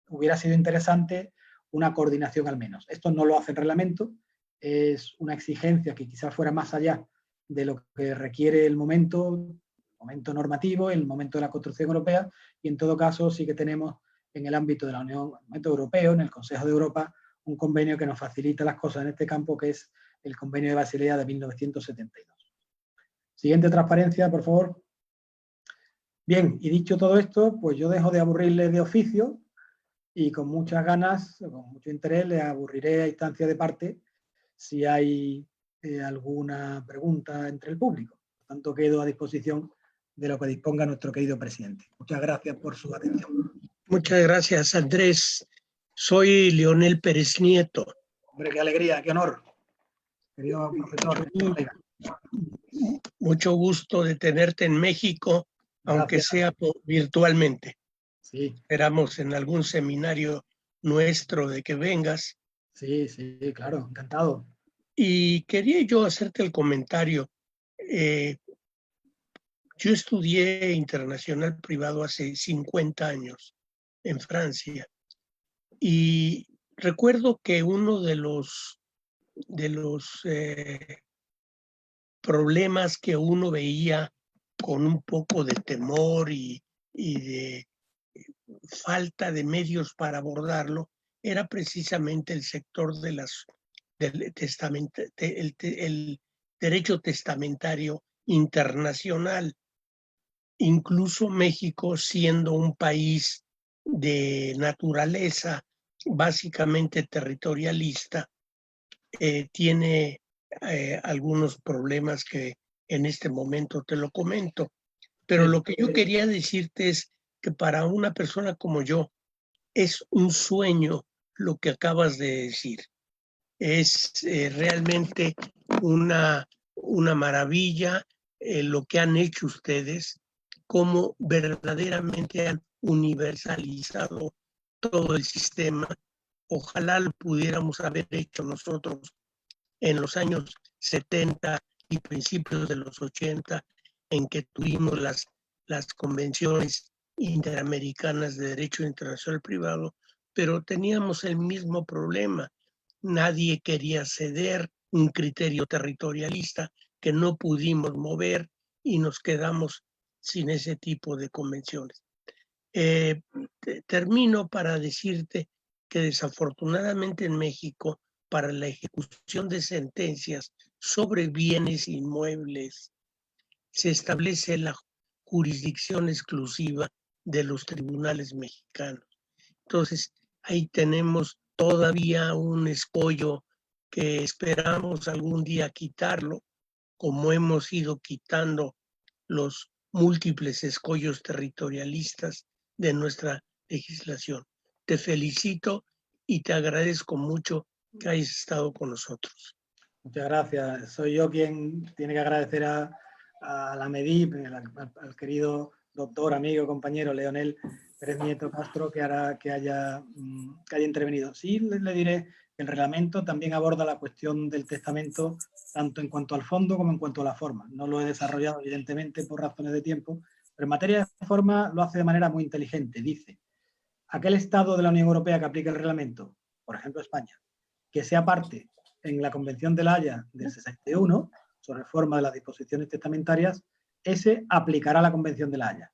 hubiera sido interesante una coordinación al menos. Esto no lo hace el reglamento, es una exigencia que quizás fuera más allá de lo que requiere el momento normativo, el momento de la construcción europea, y en todo caso sí que tenemos en el ámbito de la Unión, el momento europeo, en el Consejo de Europa, un convenio que nos facilita las cosas en este campo, que es el Convenio de Basilea de 1972. Siguiente transparencia, por favor. Bien, y dicho todo esto, pues yo dejo de aburrirles de oficio y con muchas ganas, con mucho interés, les aburriré a instancia de parte si hay alguna pregunta entre el público. Por tanto, quedo a disposición de lo que disponga nuestro querido presidente. Muchas gracias por su atención. Muchas gracias, Andrés. Soy Leonel Pérez Nieto. Hombre, qué alegría, qué honor. Querido profesor. Mucho gusto de tenerte en México, aunque sea virtualmente. Sí. Esperamos en algún seminario nuestro de que vengas. Sí, sí, claro, encantado. Y quería yo hacerte el comentario. Yo estudié internacional privado hace 50 años en Francia y recuerdo que uno de los problemas que uno veía con un poco de temor y de falta de medios para abordarlo era precisamente el sector del el derecho testamentario internacional. Incluso México, siendo un país de naturaleza básicamente territorialista, tiene algunos problemas que en este momento te lo comento. Pero lo que yo quería decirte es que para una persona como yo es un sueño lo que acabas de decir. Es realmente una maravilla lo que han hecho ustedes, cómo verdaderamente han universalizado todo el sistema. Ojalá lo pudiéramos haber hecho nosotros en los años 70 y principios de los 80, en que tuvimos las convenciones interamericanas de derecho internacional privado, pero teníamos el mismo problema. Nadie quería ceder un criterio territorialista que no pudimos mover y nos quedamos sin ese tipo de convenciones. Termino para decirte que desafortunadamente en México, para la ejecución de sentencias sobre bienes inmuebles, se establece la jurisdicción exclusiva de los tribunales mexicanos. Entonces, ahí tenemos todavía un escollo que esperamos algún día quitarlo, como hemos ido quitando los múltiples escollos territorialistas de nuestra legislación. Te felicito y te agradezco mucho que hayas estado con nosotros. Muchas gracias. Soy yo quien tiene que agradecer a la MEDIP, al querido doctor, amigo, compañero Leonel Pérez Nieto Castro, que haya intervenido. Sí, le diré que el reglamento también aborda la cuestión del testamento tanto en cuanto al fondo como en cuanto a la forma. No lo he desarrollado, evidentemente, por razones de tiempo, pero en materia de forma lo hace de manera muy inteligente. Dice, aquel Estado de la Unión Europea que aplique el reglamento, por ejemplo España, que sea parte en la Convención de La Haya del 61, sobre reforma de las disposiciones testamentarias, ese aplicará la Convención de La Haya.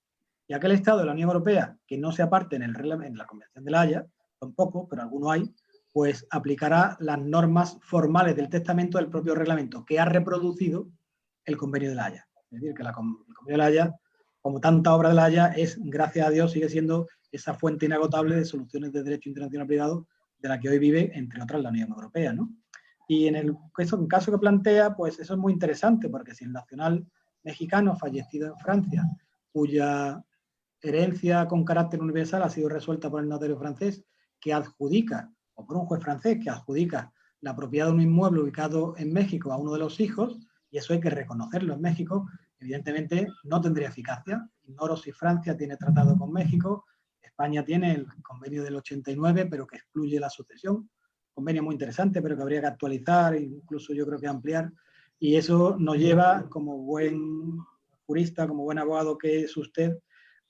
Y aquel Estado de la Unión Europea que no sea parte en la Convención de La Haya, son pocos, pero algunos hay, pues aplicará las normas formales del testamento del propio reglamento que ha reproducido el Convenio de La Haya. Es decir, que el Convenio de La Haya, como tanta obra de La Haya, es, gracias a Dios, sigue siendo esa fuente inagotable de soluciones de derecho internacional privado de la que hoy vive, entre otras, la Unión Europea, ¿no? Y en el caso que plantea, pues eso es muy interesante, porque si el nacional mexicano fallecido en Francia, cuya herencia con carácter universal ha sido resuelta por el notario francés, que adjudica, o por un juez francés que adjudica la propiedad de un inmueble ubicado en México a uno de los hijos, y eso hay que reconocerlo en México, evidentemente no tendría eficacia. Ignoro si Francia tiene tratado con México, España tiene el convenio del 89, pero que excluye la sucesión, convenio muy interesante, pero que habría que actualizar, incluso yo creo que ampliar, y eso nos lleva, como buen jurista, como buen abogado que es usted,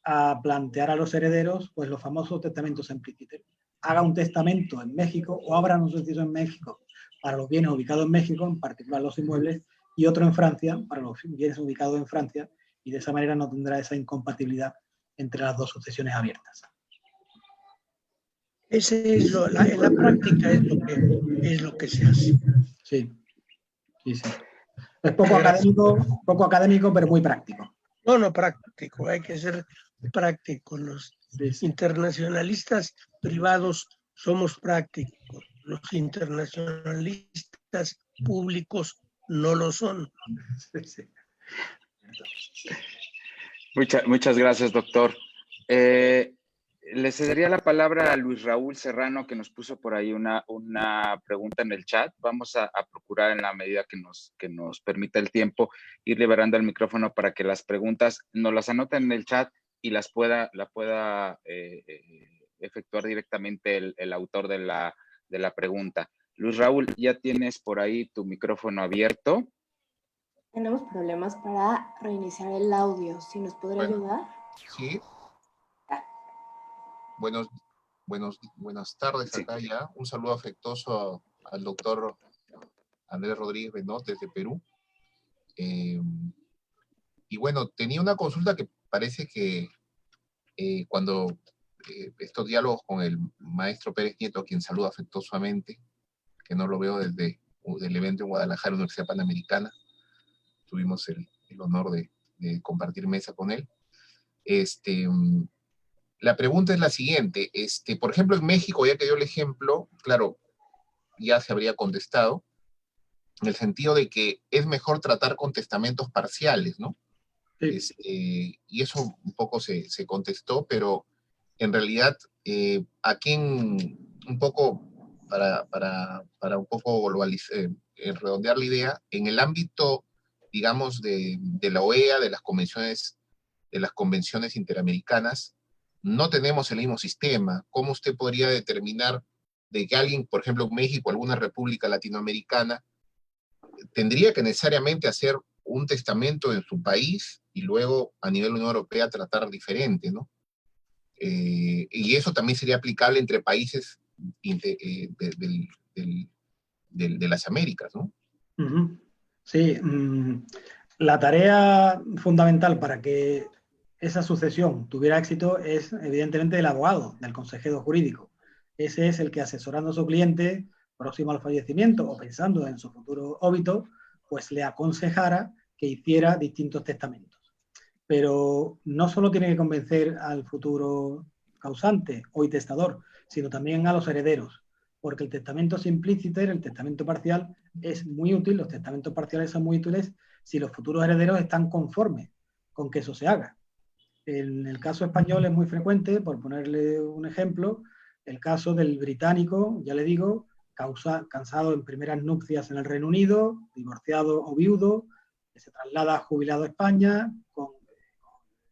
a plantear a los herederos pues los famosos testamentos implícitos. Haga un testamento en México o abra un suceso en México para los bienes ubicados en México, en particular los inmuebles, y otro en Francia para los bienes ubicados en Francia, y de esa manera no tendrá esa incompatibilidad entre las dos sucesiones abiertas. Ese es en la práctica es lo que se hace. Sí, sí, sí. Es poco académico, pero muy práctico. No práctico, hay que ser práctico. Los internacionalistas privados somos prácticos, los internacionalistas públicos no lo son. Sí. Muchas gracias, doctor. Le cedería la palabra a Luis Raúl Serrano, que nos puso por ahí una pregunta en el chat. Vamos a procurar, en la medida que nos permita el tiempo, ir liberando el micrófono para que las preguntas nos las anoten en el chat y la pueda efectuar directamente el autor de la pregunta. Luis Raúl, ya tienes por ahí tu micrófono abierto. Tenemos problemas para reiniciar el audio. ¿Sí nos podría ayudar? Sí. Buenas tardes acá ya. Un saludo afectuoso al doctor Andrés Rodríguez Benot desde Perú. Y bueno, tenía una consulta que parece que cuando estos diálogos con el maestro Pérez Nieto, a quien saludo afectuosamente, que no lo veo desde el evento en Guadalajara, Universidad Panamericana, tuvimos el honor de compartir mesa con él. La pregunta es la siguiente. Por ejemplo, en México, ya que dio el ejemplo, claro, ya se habría contestado, en el sentido de que es mejor tratar con testamentos parciales, ¿no? Sí. Y eso un poco se contestó, pero en realidad, aquí un poco, para un poco redondear la idea, en el ámbito, digamos, de la OEA, de las convenciones interamericanas, no tenemos el mismo sistema. ¿Cómo usted podría determinar de que alguien, por ejemplo, en México, alguna república latinoamericana, tendría que necesariamente hacer un testamento en su país y luego a nivel Unión Europea tratar diferente, ¿no? Y eso también sería aplicable entre países de las Américas, ¿no? Sí, la tarea fundamental para que esa sucesión tuviera éxito es evidentemente el abogado, del consejero jurídico. Ese es el que, asesorando a su cliente próximo al fallecimiento o pensando en su futuro óbito, pues le aconsejara que hiciera distintos testamentos. Pero no solo tiene que convencer al futuro causante o testador, sino también a los herederos, porque el testamento simplícito, el testamento parcial, es muy útil. Los testamentos parciales son muy útiles si los futuros herederos están conformes con que eso se haga. En el caso español es muy frecuente, por ponerle un ejemplo, el caso del británico, ya le digo, cansado en primeras nupcias en el Reino Unido, divorciado o viudo, que se traslada jubilado a España,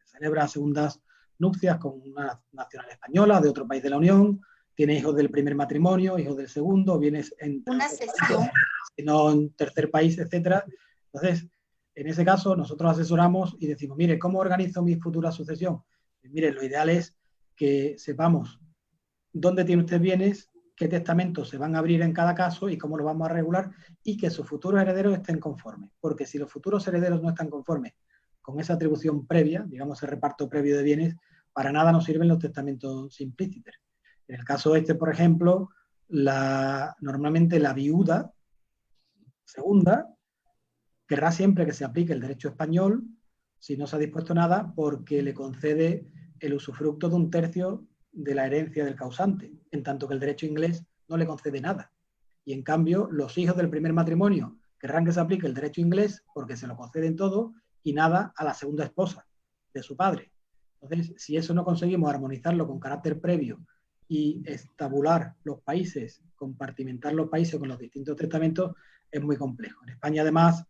celebra segundas nupcias con una nacional española de otro país de la Unión, tiene hijos del primer matrimonio, hijos del segundo, bienes en una sesión, no en tercer país, etc. Entonces, en ese caso, nosotros asesoramos y decimos, mire, ¿cómo organizo mi futura sucesión? Pues, mire, lo ideal es que sepamos dónde tiene usted bienes, qué testamentos se van a abrir en cada caso y cómo lo vamos a regular, y que sus futuros herederos estén conformes. Porque si los futuros herederos no están conformes con esa atribución previa, digamos el reparto previo de bienes, para nada nos sirven los testamentos simpliciter. En el caso este, por ejemplo, normalmente la viuda segunda querrá siempre que se aplique el derecho español, si no se ha dispuesto nada, porque le concede el usufructo de 1/3 de la herencia del causante, en tanto que el derecho inglés no le concede nada. Y en cambio, los hijos del primer matrimonio querrán que se aplique el derecho inglés porque se lo conceden todo y nada a la segunda esposa de su padre. Entonces, si eso no conseguimos armonizarlo con carácter previo y estabular los países, compartimentar los países con los distintos testamentos, es muy complejo. En España, además,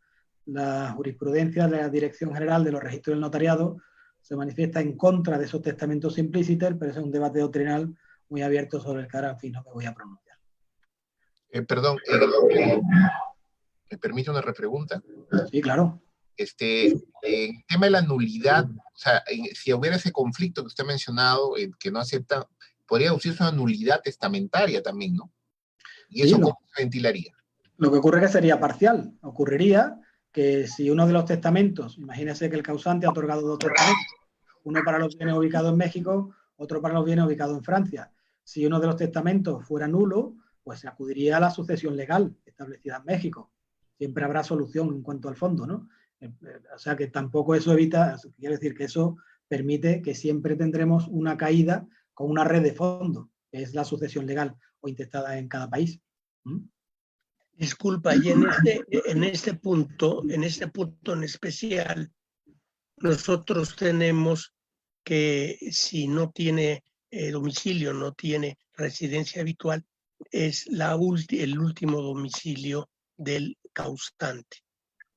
la jurisprudencia de la Dirección General de los Registros del Notariado se manifiesta en contra de esos testamentos simpliciter, pero ese es un debate doctrinal muy abierto sobre el que ahora, en fin, no me voy a pronunciar. Perdón, ¿me permite una repregunta? Sí, claro. El tema de la nulidad, o sea, si hubiera ese conflicto que usted ha mencionado, que no acepta, podría usarse una nulidad testamentaria también, ¿no? ¿Y eso cómo se ventilaría? Lo que ocurre es que sería parcial. Ocurriría que si uno de los testamentos, imagínese que el causante ha otorgado 2 testamentos, uno para los bienes ubicados en México, otro para los bienes ubicados en Francia. Si uno de los testamentos fuera nulo, pues se acudiría a la sucesión legal establecida en México. Siempre habrá solución en cuanto al fondo, ¿no? O sea que tampoco eso evita, quiere decir que eso permite que siempre tendremos una caída con una red de fondo, que es la sucesión legal o intestada en cada país. Disculpa, y en este punto en especial, nosotros tenemos que si no tiene domicilio, no tiene residencia habitual, es el último domicilio del causante.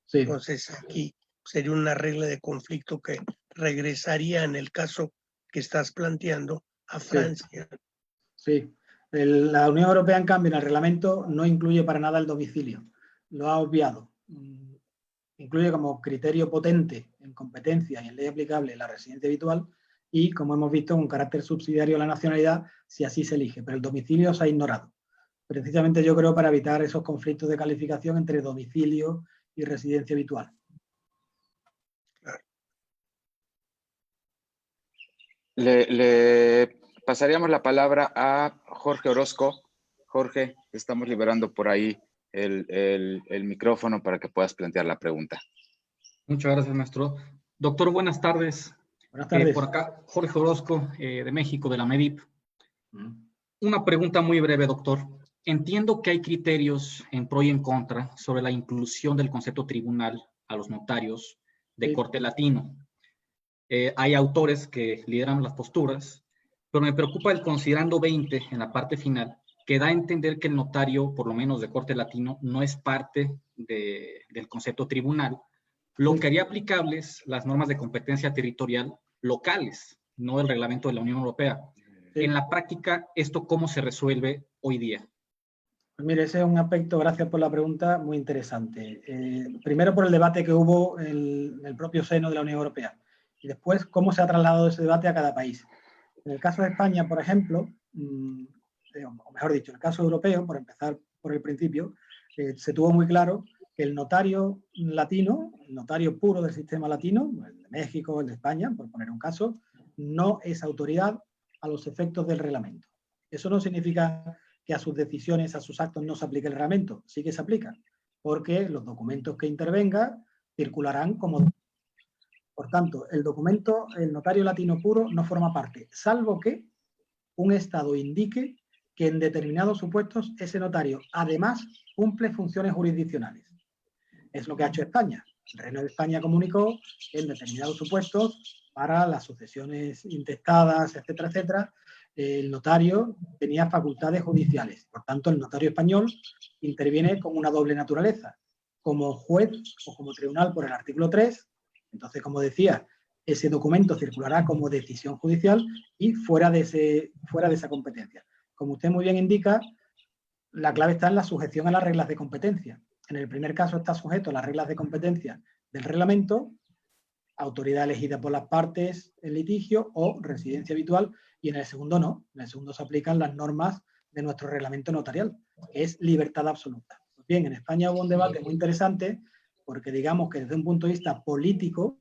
Sí. Entonces aquí sería una regla de conflicto que regresaría en el caso que estás planteando a Francia. Sí. La Unión Europea, en cambio, en el reglamento no incluye para nada el domicilio. Lo ha obviado. Incluye como criterio potente en competencia y en ley aplicable la residencia habitual y, como hemos visto, con carácter subsidiario la nacionalidad, si así se elige. Pero el domicilio se ha ignorado. Precisamente yo creo para evitar esos conflictos de calificación entre domicilio y residencia habitual. Le pasaríamos la palabra a Jorge Orozco. Jorge, estamos liberando por ahí el micrófono para que puedas plantear la pregunta. Muchas gracias, maestro. Doctor, buenas tardes. Buenas tardes. Por acá, Jorge Orozco, de México, de la MEDIP. Una pregunta muy breve, doctor. Entiendo que hay criterios en pro y en contra sobre la inclusión del concepto tribunal a los notarios de corte latino. Hay autores que lideran las posturas, pero me preocupa el considerando 20 en la parte final, que da a entender que el notario, por lo menos de corte latino, no es parte del concepto tribunal, lo que haría aplicables las normas de competencia territorial locales, no el reglamento de la Unión Europea. En la práctica, ¿esto cómo se resuelve hoy día? Pues mire, ese es un aspecto, gracias por la pregunta, muy interesante. Primero por el debate que hubo en el propio seno de la Unión Europea y después cómo se ha trasladado ese debate a cada país. En el caso de España, por ejemplo, o mejor dicho, en el caso europeo, por empezar por el principio, se tuvo muy claro que el notario latino, el notario puro del sistema latino, el de México, el de España, por poner un caso, no es autoridad a los efectos del reglamento. Eso no significa que a sus decisiones, a sus actos no se aplique el reglamento, sí que se aplica, porque los documentos que intervenga circularán como... Por tanto, el documento, el notario latino puro no forma parte, salvo que un Estado indique que en determinados supuestos ese notario además cumple funciones jurisdiccionales. Es lo que ha hecho España. El Reino de España comunicó que en determinados supuestos, para las sucesiones intestadas, etcétera, etcétera, el notario tenía facultades judiciales. Por tanto, el notario español interviene con una doble naturaleza, como juez o como tribunal por el artículo 3. Entonces, como decía, ese documento circulará como decisión judicial y fuera de esa competencia. Como usted muy bien indica, la clave está en la sujeción a las reglas de competencia. En el primer caso está sujeto a las reglas de competencia del reglamento, autoridad elegida por las partes en litigio o residencia habitual, y en el segundo no. En el segundo se aplican las normas de nuestro reglamento notarial, que es libertad absoluta. Pues bien, en España hubo un debate muy interesante porque digamos que desde un punto de vista político,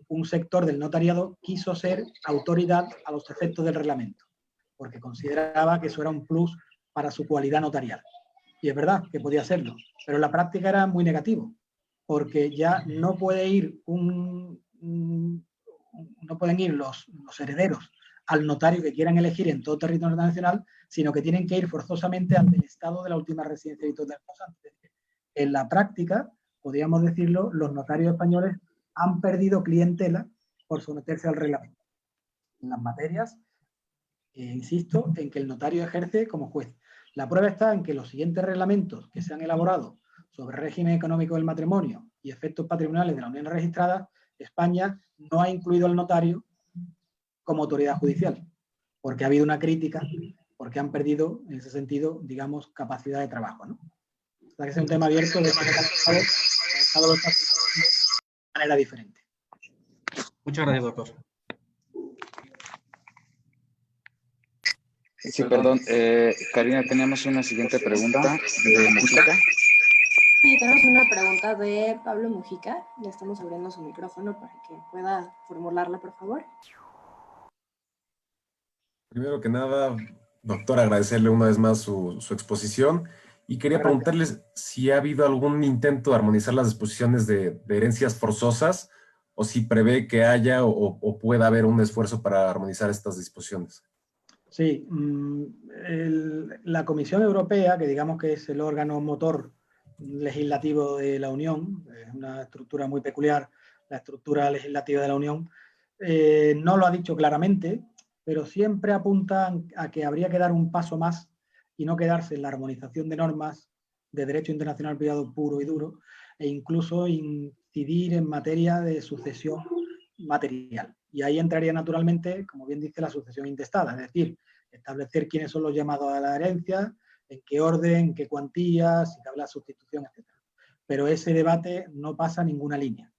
un sector del notariado quiso ser autoridad a los efectos del reglamento, porque consideraba que eso era un plus para su cualidad notarial. Y es verdad que podía serlo, pero en la práctica era muy negativo, porque ya no puede ir no pueden ir los herederos al notario que quieran elegir en todo territorio nacional, sino que tienen que ir forzosamente al del estado de la última residencia habitual del causante. En la práctica, podríamos decirlo, los notarios españoles han perdido clientela por someterse al reglamento. En las materias, insisto, en que el notario ejerce como juez. La prueba está en que los siguientes reglamentos que se han elaborado sobre régimen económico del matrimonio y efectos patrimoniales de la unión registrada, España no ha incluido al notario como autoridad judicial, porque ha habido una crítica, porque han perdido, en ese sentido, digamos, capacidad de trabajo, ¿no? O sea, que es un tema abierto de que el Estado lo está haciendo de manera diferente. Muchas gracias, doctor. Sí, perdón. Karina, teníamos una siguiente pregunta de Mujica. Sí, tenemos una pregunta de Pablo Mujica. Le estamos abriendo su micrófono para que pueda formularla, por favor. Primero que nada, doctor, agradecerle una vez más su exposición y quería preguntarles si ha habido algún intento de armonizar las disposiciones de herencias forzosas o si prevé que haya o pueda haber un esfuerzo para armonizar estas disposiciones. Sí, la Comisión Europea, que digamos que es el órgano motor legislativo de la Unión, es una estructura muy peculiar, la estructura legislativa de la Unión, no lo ha dicho claramente, pero siempre apunta a que habría que dar un paso más y no quedarse en la armonización de normas de derecho internacional privado puro y duro, e incluso incidir en materia de sucesión material. Y ahí entraría naturalmente, como bien dice, la sucesión intestada, es decir, establecer quiénes son los llamados a la herencia, en qué orden, en qué cuantías, si cabe la sustitución, etc. Pero ese debate no pasa ninguna línea.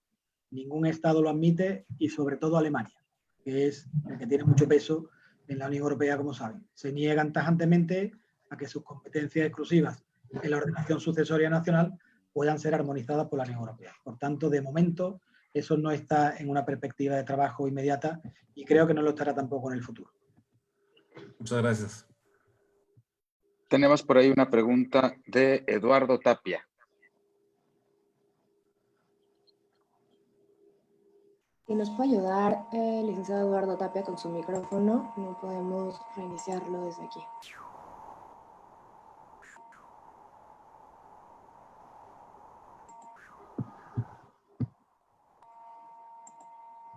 Ningún Estado lo admite y sobre todo Alemania, que es el que tiene mucho peso en la Unión Europea, como saben. Se niegan tajantemente a que sus competencias exclusivas en la ordenación sucesoria nacional puedan ser armonizadas por la Unión Europea. Por tanto, de momento, eso no está en una perspectiva de trabajo inmediata y creo que no lo estará tampoco en el futuro. Muchas gracias. Tenemos por ahí una pregunta de Eduardo Tapia. Si nos puede ayudar el licenciado Eduardo Tapia con su micrófono, no podemos reiniciarlo desde aquí.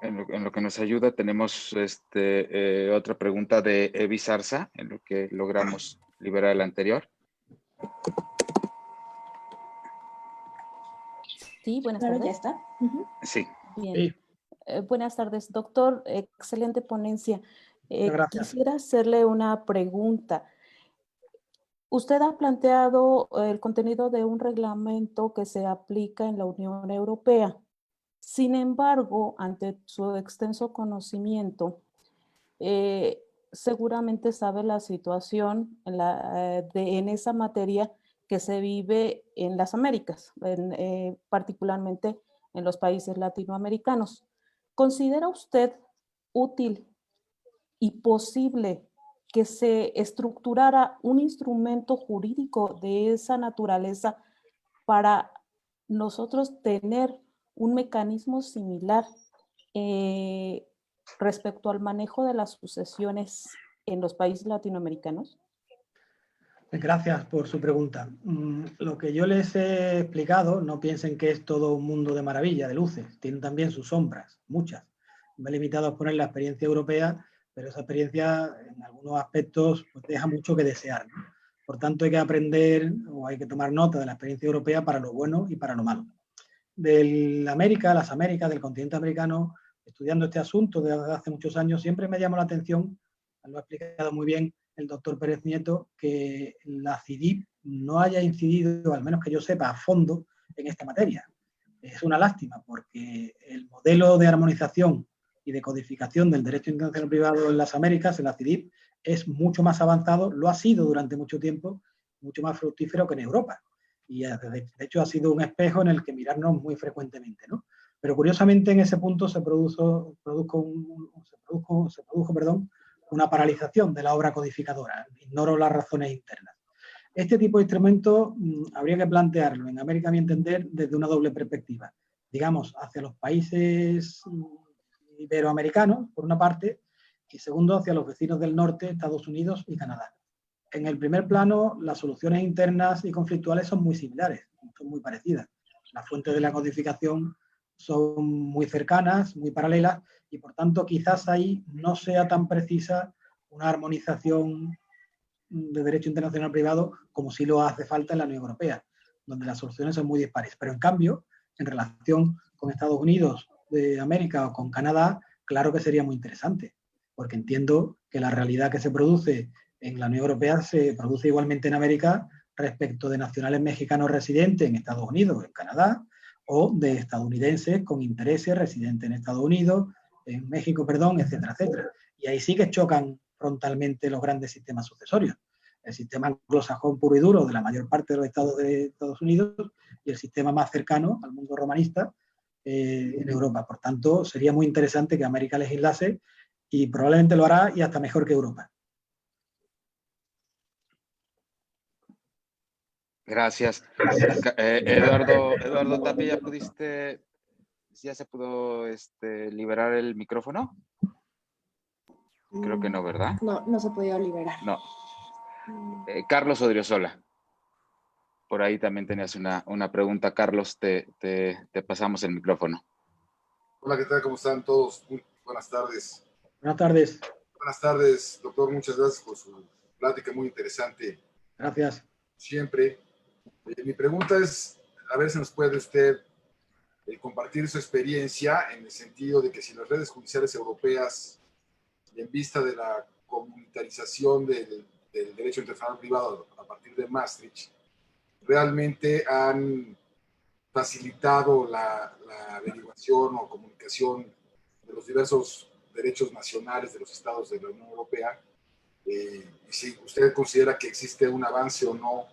En lo que nos ayuda tenemos otra pregunta de Evi Zarza, en lo que logramos liberar el anterior. Sí, buenas Claro, tardes. ya está. Sí. Bien. Sí. Buenas tardes, doctor. Excelente ponencia. Gracias. Quisiera hacerle una pregunta. Usted ha planteado el contenido de un reglamento que se aplica en la Unión Europea. Sin embargo, ante su extenso conocimiento, seguramente sabe la situación en esa materia que se vive en las Américas, particularmente en los países latinoamericanos. ¿Considera usted útil y posible que se estructurara un instrumento jurídico de esa naturaleza para nosotros tener un mecanismo similar respecto al manejo de las sucesiones en los países latinoamericanos? Gracias por su pregunta. Lo que yo les he explicado, no piensen que es todo un mundo de maravilla, de luces. Tienen también sus sombras, muchas. Me he limitado a exponer la experiencia europea, pero esa experiencia en algunos aspectos pues, deja mucho que desear, ¿no? Por tanto, hay que aprender o hay que tomar nota de la experiencia europea para lo bueno y para lo malo. Las Américas, del continente americano, estudiando este asunto desde hace muchos años, siempre me llamó la atención, lo ha explicado muy bien el doctor Pérez Nieto, que la CIDIP no haya incidido, al menos que yo sepa, a fondo en esta materia. Es una lástima porque el modelo de armonización y de codificación del derecho internacional privado en las Américas, en la CIDIP, es mucho más avanzado, lo ha sido durante mucho tiempo, mucho más fructífero que en Europa. Y de hecho ha sido un espejo en el que mirarnos muy frecuentemente, ¿no? Pero curiosamente en ese punto se produjo una paralización de la obra codificadora. Ignoro las razones internas. Este tipo de instrumento habría que plantearlo en América, a mi entender, desde una doble perspectiva. Digamos, hacia los países iberoamericanos, por una parte, y segundo, hacia los vecinos del norte, Estados Unidos y Canadá. En el primer plano, las soluciones internas y conflictuales son muy similares, son muy parecidas. Las fuentes de la codificación son muy cercanas, muy paralelas, y por tanto quizás ahí no sea tan precisa una armonización de derecho internacional privado como sí lo hace falta en la Unión Europea, donde las soluciones son muy dispares. Pero en cambio, en relación con Estados Unidos de América o con Canadá, claro que sería muy interesante, porque entiendo que la realidad que se produce en la Unión Europea se produce igualmente en América respecto de nacionales mexicanos residentes en Estados Unidos, en Canadá, o de estadounidenses con intereses residentes en Estados Unidos, en México, perdón, etcétera, etcétera. Y ahí sí que chocan frontalmente los grandes sistemas sucesorios. El sistema anglosajón puro y duro de la mayor parte de los estados de Estados Unidos y el sistema más cercano al mundo romanista en Europa. Por tanto, sería muy interesante que América legislase y probablemente lo hará y hasta mejor que Europa. Gracias. Eduardo Tapia, ¿ya se pudo liberar el micrófono? Creo que no, ¿verdad? No, no se podía liberar. No. Carlos Odriozola. Por ahí también tenías una pregunta. Carlos, te pasamos el micrófono. Hola, ¿qué tal? ¿Cómo están todos? Muy buenas tardes. Buenas tardes. Buenas tardes, doctor. Muchas gracias por su plática muy interesante. Gracias. Siempre. Mi pregunta es, a ver si nos puede usted compartir su experiencia en el sentido de que si las redes judiciales europeas, en vista de la comunitarización del derecho internacional privado a partir de Maastricht, realmente han facilitado la averiguación o comunicación de los diversos derechos nacionales de los estados de la Unión Europea, y si usted considera que existe un avance o no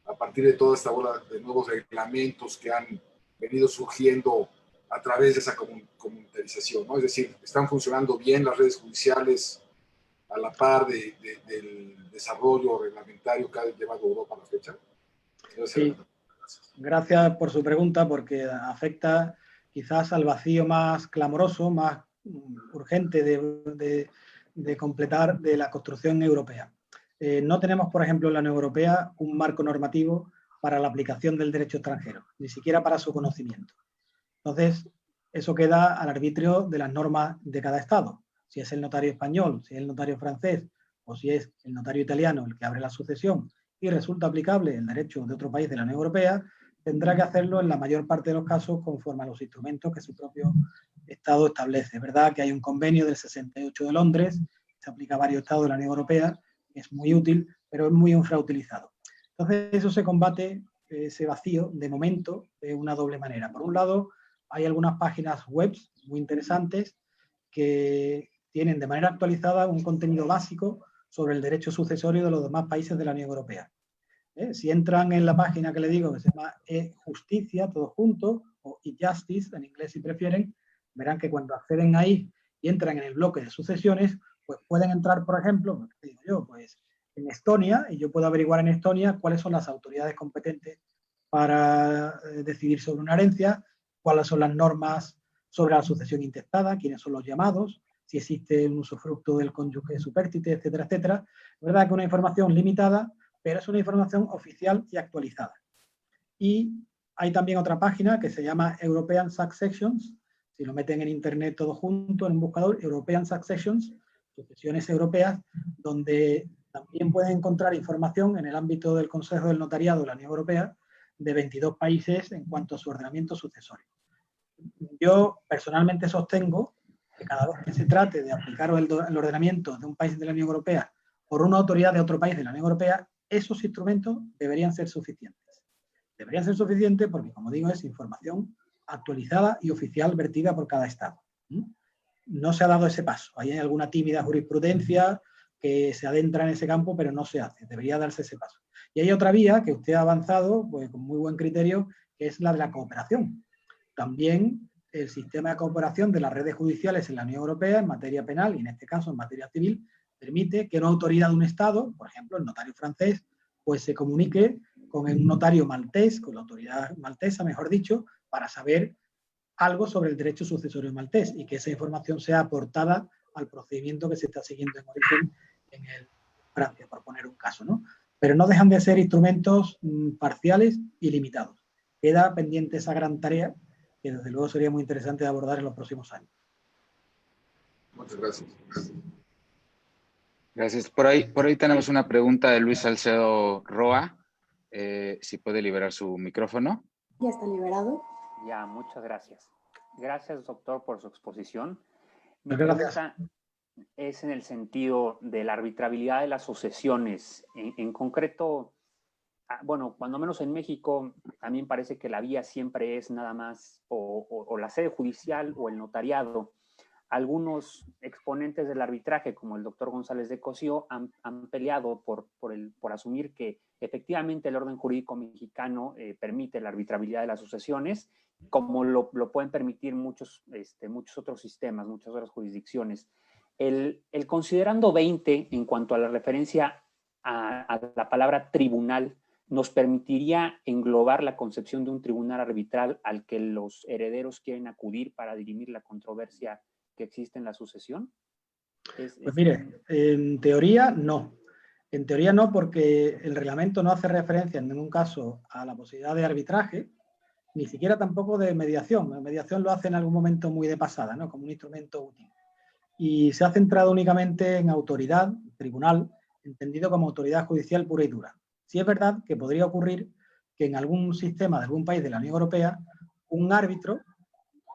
a partir de toda esta ola de nuevos reglamentos que han venido surgiendo a través de esa comunitarización, ¿no? Es decir, ¿están funcionando bien las redes judiciales a la par del desarrollo reglamentario que ha llevado Europa a la fecha? Sí. Gracias por su pregunta, porque afecta quizás al vacío más clamoroso, más urgente de completar de la construcción europea. No tenemos, por ejemplo, en la Unión Europea un marco normativo para la aplicación del derecho extranjero, ni siquiera para su conocimiento. Entonces, eso queda al arbitrio de las normas de cada Estado. Si es el notario español, si es el notario francés o si es el notario italiano el que abre la sucesión y resulta aplicable el derecho de otro país de la Unión Europea, tendrá que hacerlo en la mayor parte de los casos conforme a los instrumentos que su propio Estado establece. Es verdad que hay un convenio del 68 de Londres, se aplica a varios Estados de la Unión Europea, es muy útil, pero es muy infrautilizado. Entonces, eso se combate, ese vacío, de momento, de una doble manera. Por un lado, hay algunas páginas web muy interesantes que tienen de manera actualizada un contenido básico sobre el derecho sucesorio de los demás países de la Unión Europea. Si entran en la página que le digo, que se llama e-Justicia, todo junto, o e-Justice, en inglés si prefieren, verán que cuando acceden ahí y entran en el bloque de sucesiones, pues pueden entrar, por ejemplo, digo yo, pues en Estonia, y yo puedo averiguar en Estonia cuáles son las autoridades competentes para decidir sobre una herencia, cuáles son las normas sobre la sucesión intestada, quiénes son los llamados, si existe un usufructo del cónyuge supérstite, etcétera, etcétera. Es verdad que es una información limitada, pero es una información oficial y actualizada. Y hay también otra página que se llama European Successions, si lo meten en internet todo junto en un buscador, European Successions, sucesiones europeas, donde también pueden encontrar información en el ámbito del Consejo del Notariado de la Unión Europea de 22 países en cuanto a su ordenamiento sucesorio. Yo personalmente sostengo que cada vez que se trate de aplicar el ordenamiento de un país de la Unión Europea por una autoridad de otro país de la Unión Europea, esos instrumentos deberían ser suficientes. Deberían ser suficientes porque, como digo, es información actualizada y oficial vertida por cada Estado. No se ha dado ese paso. Hay alguna tímida jurisprudencia que se adentra en ese campo, pero no se hace. Debería darse ese paso. Y hay otra vía que usted ha avanzado pues, con muy buen criterio, que es la de la cooperación. También el sistema de cooperación de las redes judiciales en la Unión Europea en materia penal y en este caso en materia civil permite que una autoridad de un Estado, por ejemplo el notario francés, pues se comunique con el notario maltés, con la autoridad maltesa, mejor dicho, para saber algo sobre el derecho sucesorio maltés y que esa información sea aportada al procedimiento que se está siguiendo en origen en Francia, por poner un caso, ¿no? Pero no dejan de ser instrumentos parciales y limitados. Queda pendiente esa gran tarea que desde luego sería muy interesante de abordar en los próximos años. Muchas gracias. Gracias. Por ahí tenemos una pregunta de Luis Salcedo Roa. Si puede liberar su micrófono. Ya está liberado. Ya, muchas gracias. Gracias, doctor, por su exposición. Mi Gracias. pregunta es en el sentido de la arbitrabilidad de las sucesiones. En concreto, bueno, cuando menos en México, a mí me parece que la vía siempre es nada más o la sede judicial o el notariado. Algunos exponentes del arbitraje, como el doctor González de Cosío, han peleado por asumir que efectivamente el orden jurídico mexicano permite la arbitrabilidad de las sucesiones, como lo pueden permitir muchos otros sistemas, muchas otras jurisdicciones. El considerando 20, en cuanto a la referencia a la palabra tribunal, nos permitiría englobar la concepción de un tribunal arbitral al que los herederos quieren acudir para dirimir la controversia que existe en la sucesión? Pues mire, en teoría no. En teoría no, porque el reglamento no hace referencia en ningún caso a la posibilidad de arbitraje, ni siquiera tampoco de mediación. La mediación lo hace en algún momento muy de pasada, ¿no? Como un instrumento útil. Y se ha centrado únicamente en autoridad, tribunal, entendido como autoridad judicial pura y dura. Sí es verdad que podría ocurrir que en algún sistema de algún país de la Unión Europea, un árbitro,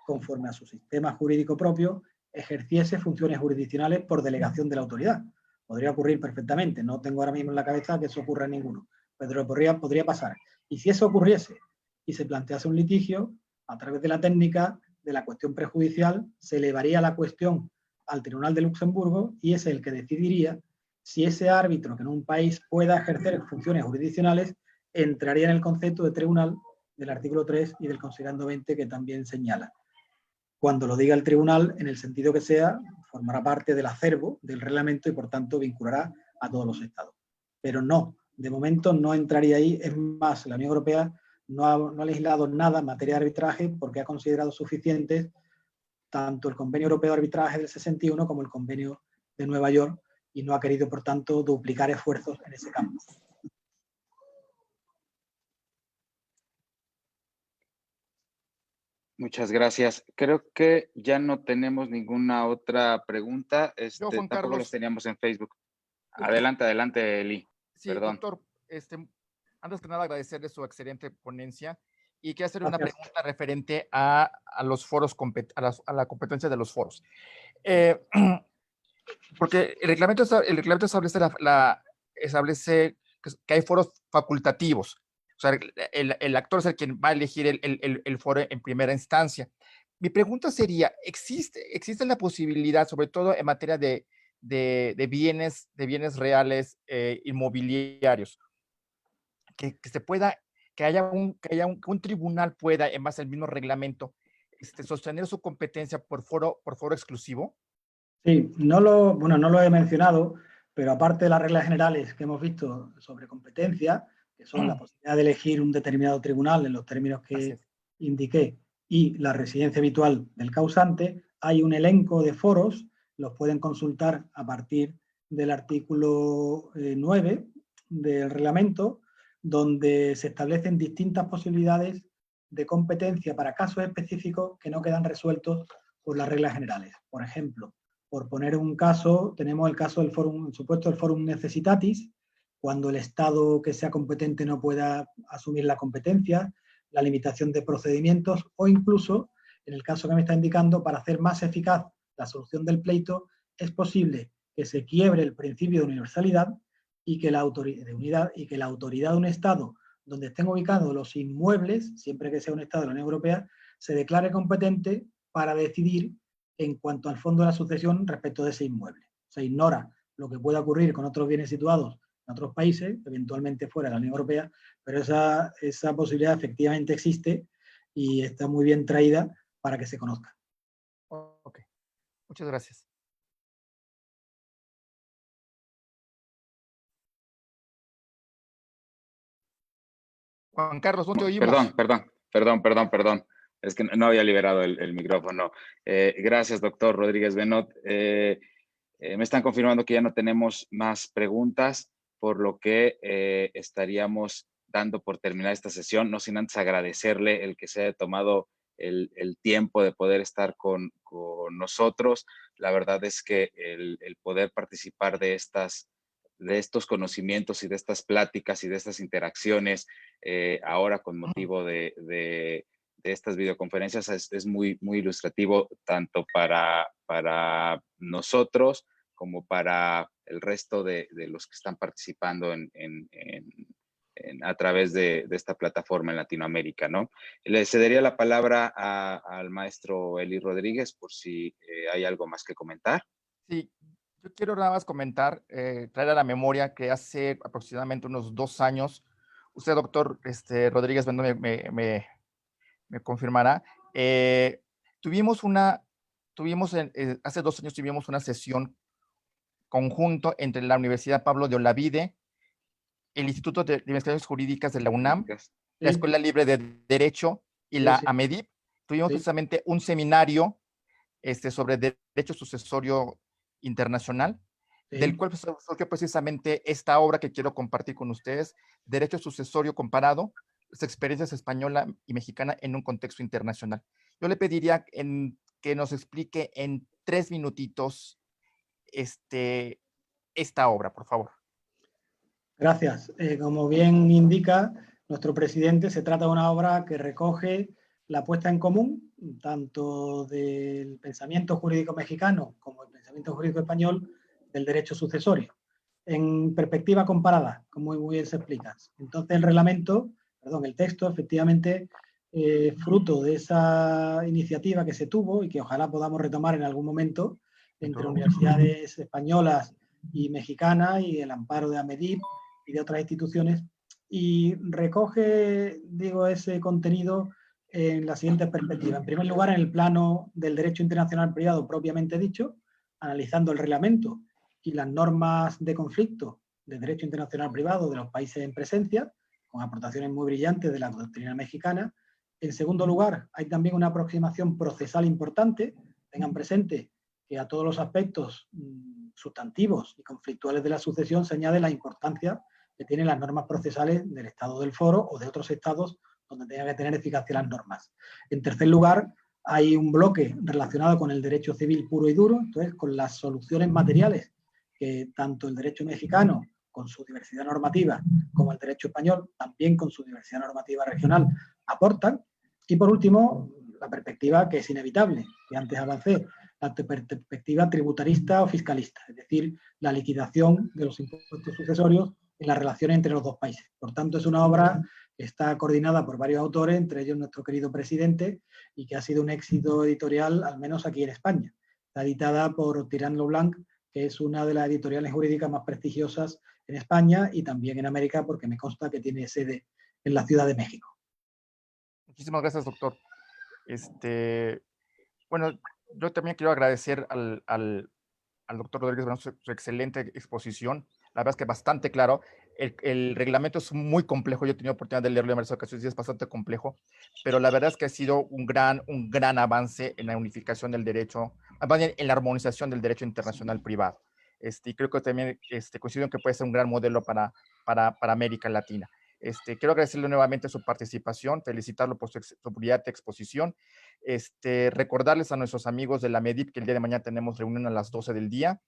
conforme a su sistema jurídico propio, ejerciese funciones jurisdiccionales por delegación de la autoridad. Podría ocurrir perfectamente, no tengo ahora mismo en la cabeza que eso ocurra en ninguno, pero podría pasar. Y si eso ocurriese y se plantease un litigio, a través de la técnica de la cuestión prejudicial, se elevaría la cuestión al Tribunal de Luxemburgo y es el que decidiría si ese árbitro que en un país pueda ejercer funciones jurisdiccionales entraría en el concepto de tribunal del artículo 3 y del considerando 20 que también señala. Cuando lo diga el tribunal, en el sentido que sea, formará parte del acervo del reglamento y por tanto vinculará a todos los estados. Pero no, de momento no entraría ahí. Es más, la Unión Europea no ha legislado nada en materia de arbitraje porque ha considerado suficientes tanto el Convenio Europeo de Arbitraje del 61 como el Convenio de Nueva York y no ha querido, por tanto, duplicar esfuerzos en ese campo. Muchas gracias. Creo que ya no tenemos ninguna otra pregunta. Juan Tampoco Carlos. los teníamos en Facebook. Adelante, Eli. Sí, Perdón. doctor, antes que nada agradecerle su excelente ponencia y quiero hacer una pregunta referente a los foros, a la competencia de los foros. Porque el reglamento establece que hay foros facultativos. O sea, el actor es el quien va a elegir el foro en primera instancia. Mi pregunta sería, ¿existe la posibilidad, sobre todo en materia de bienes reales inmobiliarios, que haya un tribunal pueda, en base al mismo reglamento, sostener su competencia por foro exclusivo? Sí, no lo he mencionado, pero aparte de las reglas generales que hemos visto sobre competencia, que son la posibilidad de elegir un determinado tribunal en los términos que indiqué y la residencia habitual del causante, hay un elenco de foros, los pueden consultar a partir del artículo 9 del reglamento, donde se establecen distintas posibilidades de competencia para casos específicos que no quedan resueltos por las reglas generales. Por ejemplo, por poner un caso, tenemos el caso del forum, el supuesto del forum necessitatis, cuando el Estado que sea competente no pueda asumir la competencia, la limitación de procedimientos o incluso, en el caso que me está indicando, para hacer más eficaz la solución del pleito, es posible que se quiebre el principio de universalidad y que la autoridad de un Estado donde estén ubicados los inmuebles, siempre que sea un Estado de la Unión Europea, se declare competente para decidir en cuanto al fondo de la sucesión respecto de ese inmueble. Se ignora lo que pueda ocurrir con otros bienes situados en otros países, eventualmente fuera de la Unión Europea, pero esa posibilidad efectivamente existe y está muy bien traída para que se conozca. Ok, muchas gracias. Juan Carlos, no te oímos. Perdón. Es que no había liberado el micrófono. Gracias, doctor Rodríguez Benot. Me están confirmando que ya no tenemos más preguntas, por lo que estaríamos dando por terminar esta sesión, no sin antes agradecerle el que se haya tomado el tiempo de poder estar con nosotros. La verdad es que el poder participar de estos conocimientos y de estas pláticas y de estas interacciones, ahora con motivo de estas videoconferencias es muy, muy ilustrativo tanto para nosotros como para el resto de los que están participando a través de esta plataforma en Latinoamérica, ¿no? Le cedería la palabra al maestro Eli Rodríguez por si hay algo más que comentar. Sí, yo quiero nada más comentar, traer a la memoria que hace aproximadamente unos 2 años, usted, doctor Rodríguez Benot, me confirmará, hace 2 años tuvimos una sesión conjunto entre la Universidad Pablo de Olavide, el Instituto de Investigaciones Jurídicas de la UNAM, la Escuela Libre de Derecho y la AMEDIP. Tuvimos precisamente un seminario sobre derecho sucesorio internacional, del cual surgió precisamente esta obra que quiero compartir con ustedes, Derecho Sucesorio Comparado, las experiencias española y mexicana en un contexto internacional. Yo le pediría que nos explique en 3 minutitos esta obra, por favor. Gracias. Como bien indica nuestro presidente, se trata de una obra que recoge la puesta en común tanto del pensamiento jurídico mexicano como el pensamiento jurídico español del derecho sucesorio, en perspectiva comparada, como muy bien se explica. Entonces el texto, efectivamente, fruto de esa iniciativa que se tuvo y que ojalá podamos retomar en algún momento entre universidades españolas y mexicanas y el amparo de AMEDIP y de otras instituciones, y recoge, ese contenido en la siguiente perspectiva. En primer lugar, en el plano del derecho internacional privado propiamente dicho, analizando el reglamento y las normas de conflicto de derecho internacional privado de los países en presencia, con aportaciones muy brillantes de la doctrina mexicana. En segundo lugar, hay también una aproximación procesal importante. Tengan presente que a todos los aspectos sustantivos y conflictuales de la sucesión se añade la importancia que tienen las normas procesales del Estado del Foro o de otros estados donde tengan que tener eficacia las normas. En tercer lugar, hay un bloque relacionado con el derecho civil puro y duro, entonces con las soluciones materiales que tanto el derecho mexicano, con su diversidad normativa, como el derecho español, también con su diversidad normativa regional, aportan. Y por último, la perspectiva que es inevitable, que antes avancé, la perspectiva tributarista o fiscalista, es decir, la liquidación de los impuestos sucesorios en las relaciones entre los dos países. Por tanto, es una obra que está coordinada por varios autores, entre ellos nuestro querido presidente, y que ha sido un éxito editorial, al menos aquí en España. Está editada por Tirán Lo Blanc, que es una de las editoriales jurídicas más prestigiosas en España y también en América, porque me consta que tiene sede en la Ciudad de México. Muchísimas gracias, doctor. Bueno, yo también quiero agradecer al doctor Rodríguez Benot su excelente exposición. La verdad es que bastante claro. El reglamento es muy complejo. Yo he tenido oportunidad de leerlo en varias ocasiones y es bastante complejo, pero la verdad es que ha sido un gran avance en la unificación del derecho, en la armonización del derecho internacional privado. Y creo que también coincido en que puede ser un gran modelo para América Latina. Quiero agradecerle nuevamente su participación, felicitarlo por su brillante exposición, recordarles a nuestros amigos de la MEDIP que el día de mañana tenemos reunión a las 12 del día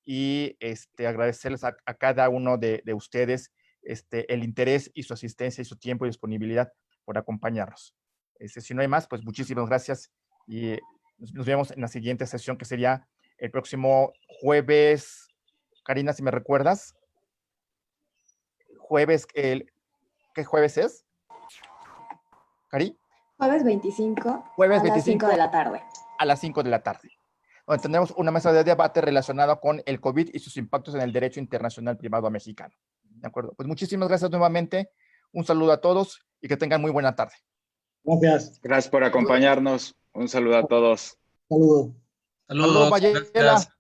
y agradecerles a cada uno de ustedes el interés y su asistencia y su tiempo y disponibilidad por acompañarnos. Si no hay más, pues muchísimas gracias y nos vemos en la siguiente sesión que sería el próximo jueves. Karina, si me recuerdas. Jueves, ¿qué jueves es? ¿Cari? Jueves 25 Jueves a 25, las 5 de la tarde. A las 5 de la tarde. donde tendremos una mesa de debate relacionada con el COVID y sus impactos en el derecho internacional privado mexicano. ¿De acuerdo? Pues muchísimas gracias nuevamente. Un saludo a todos y que tengan muy buena tarde. Gracias. Gracias por acompañarnos. Un saludo a todos. Saludos. Saludos, Mayela. Gracias.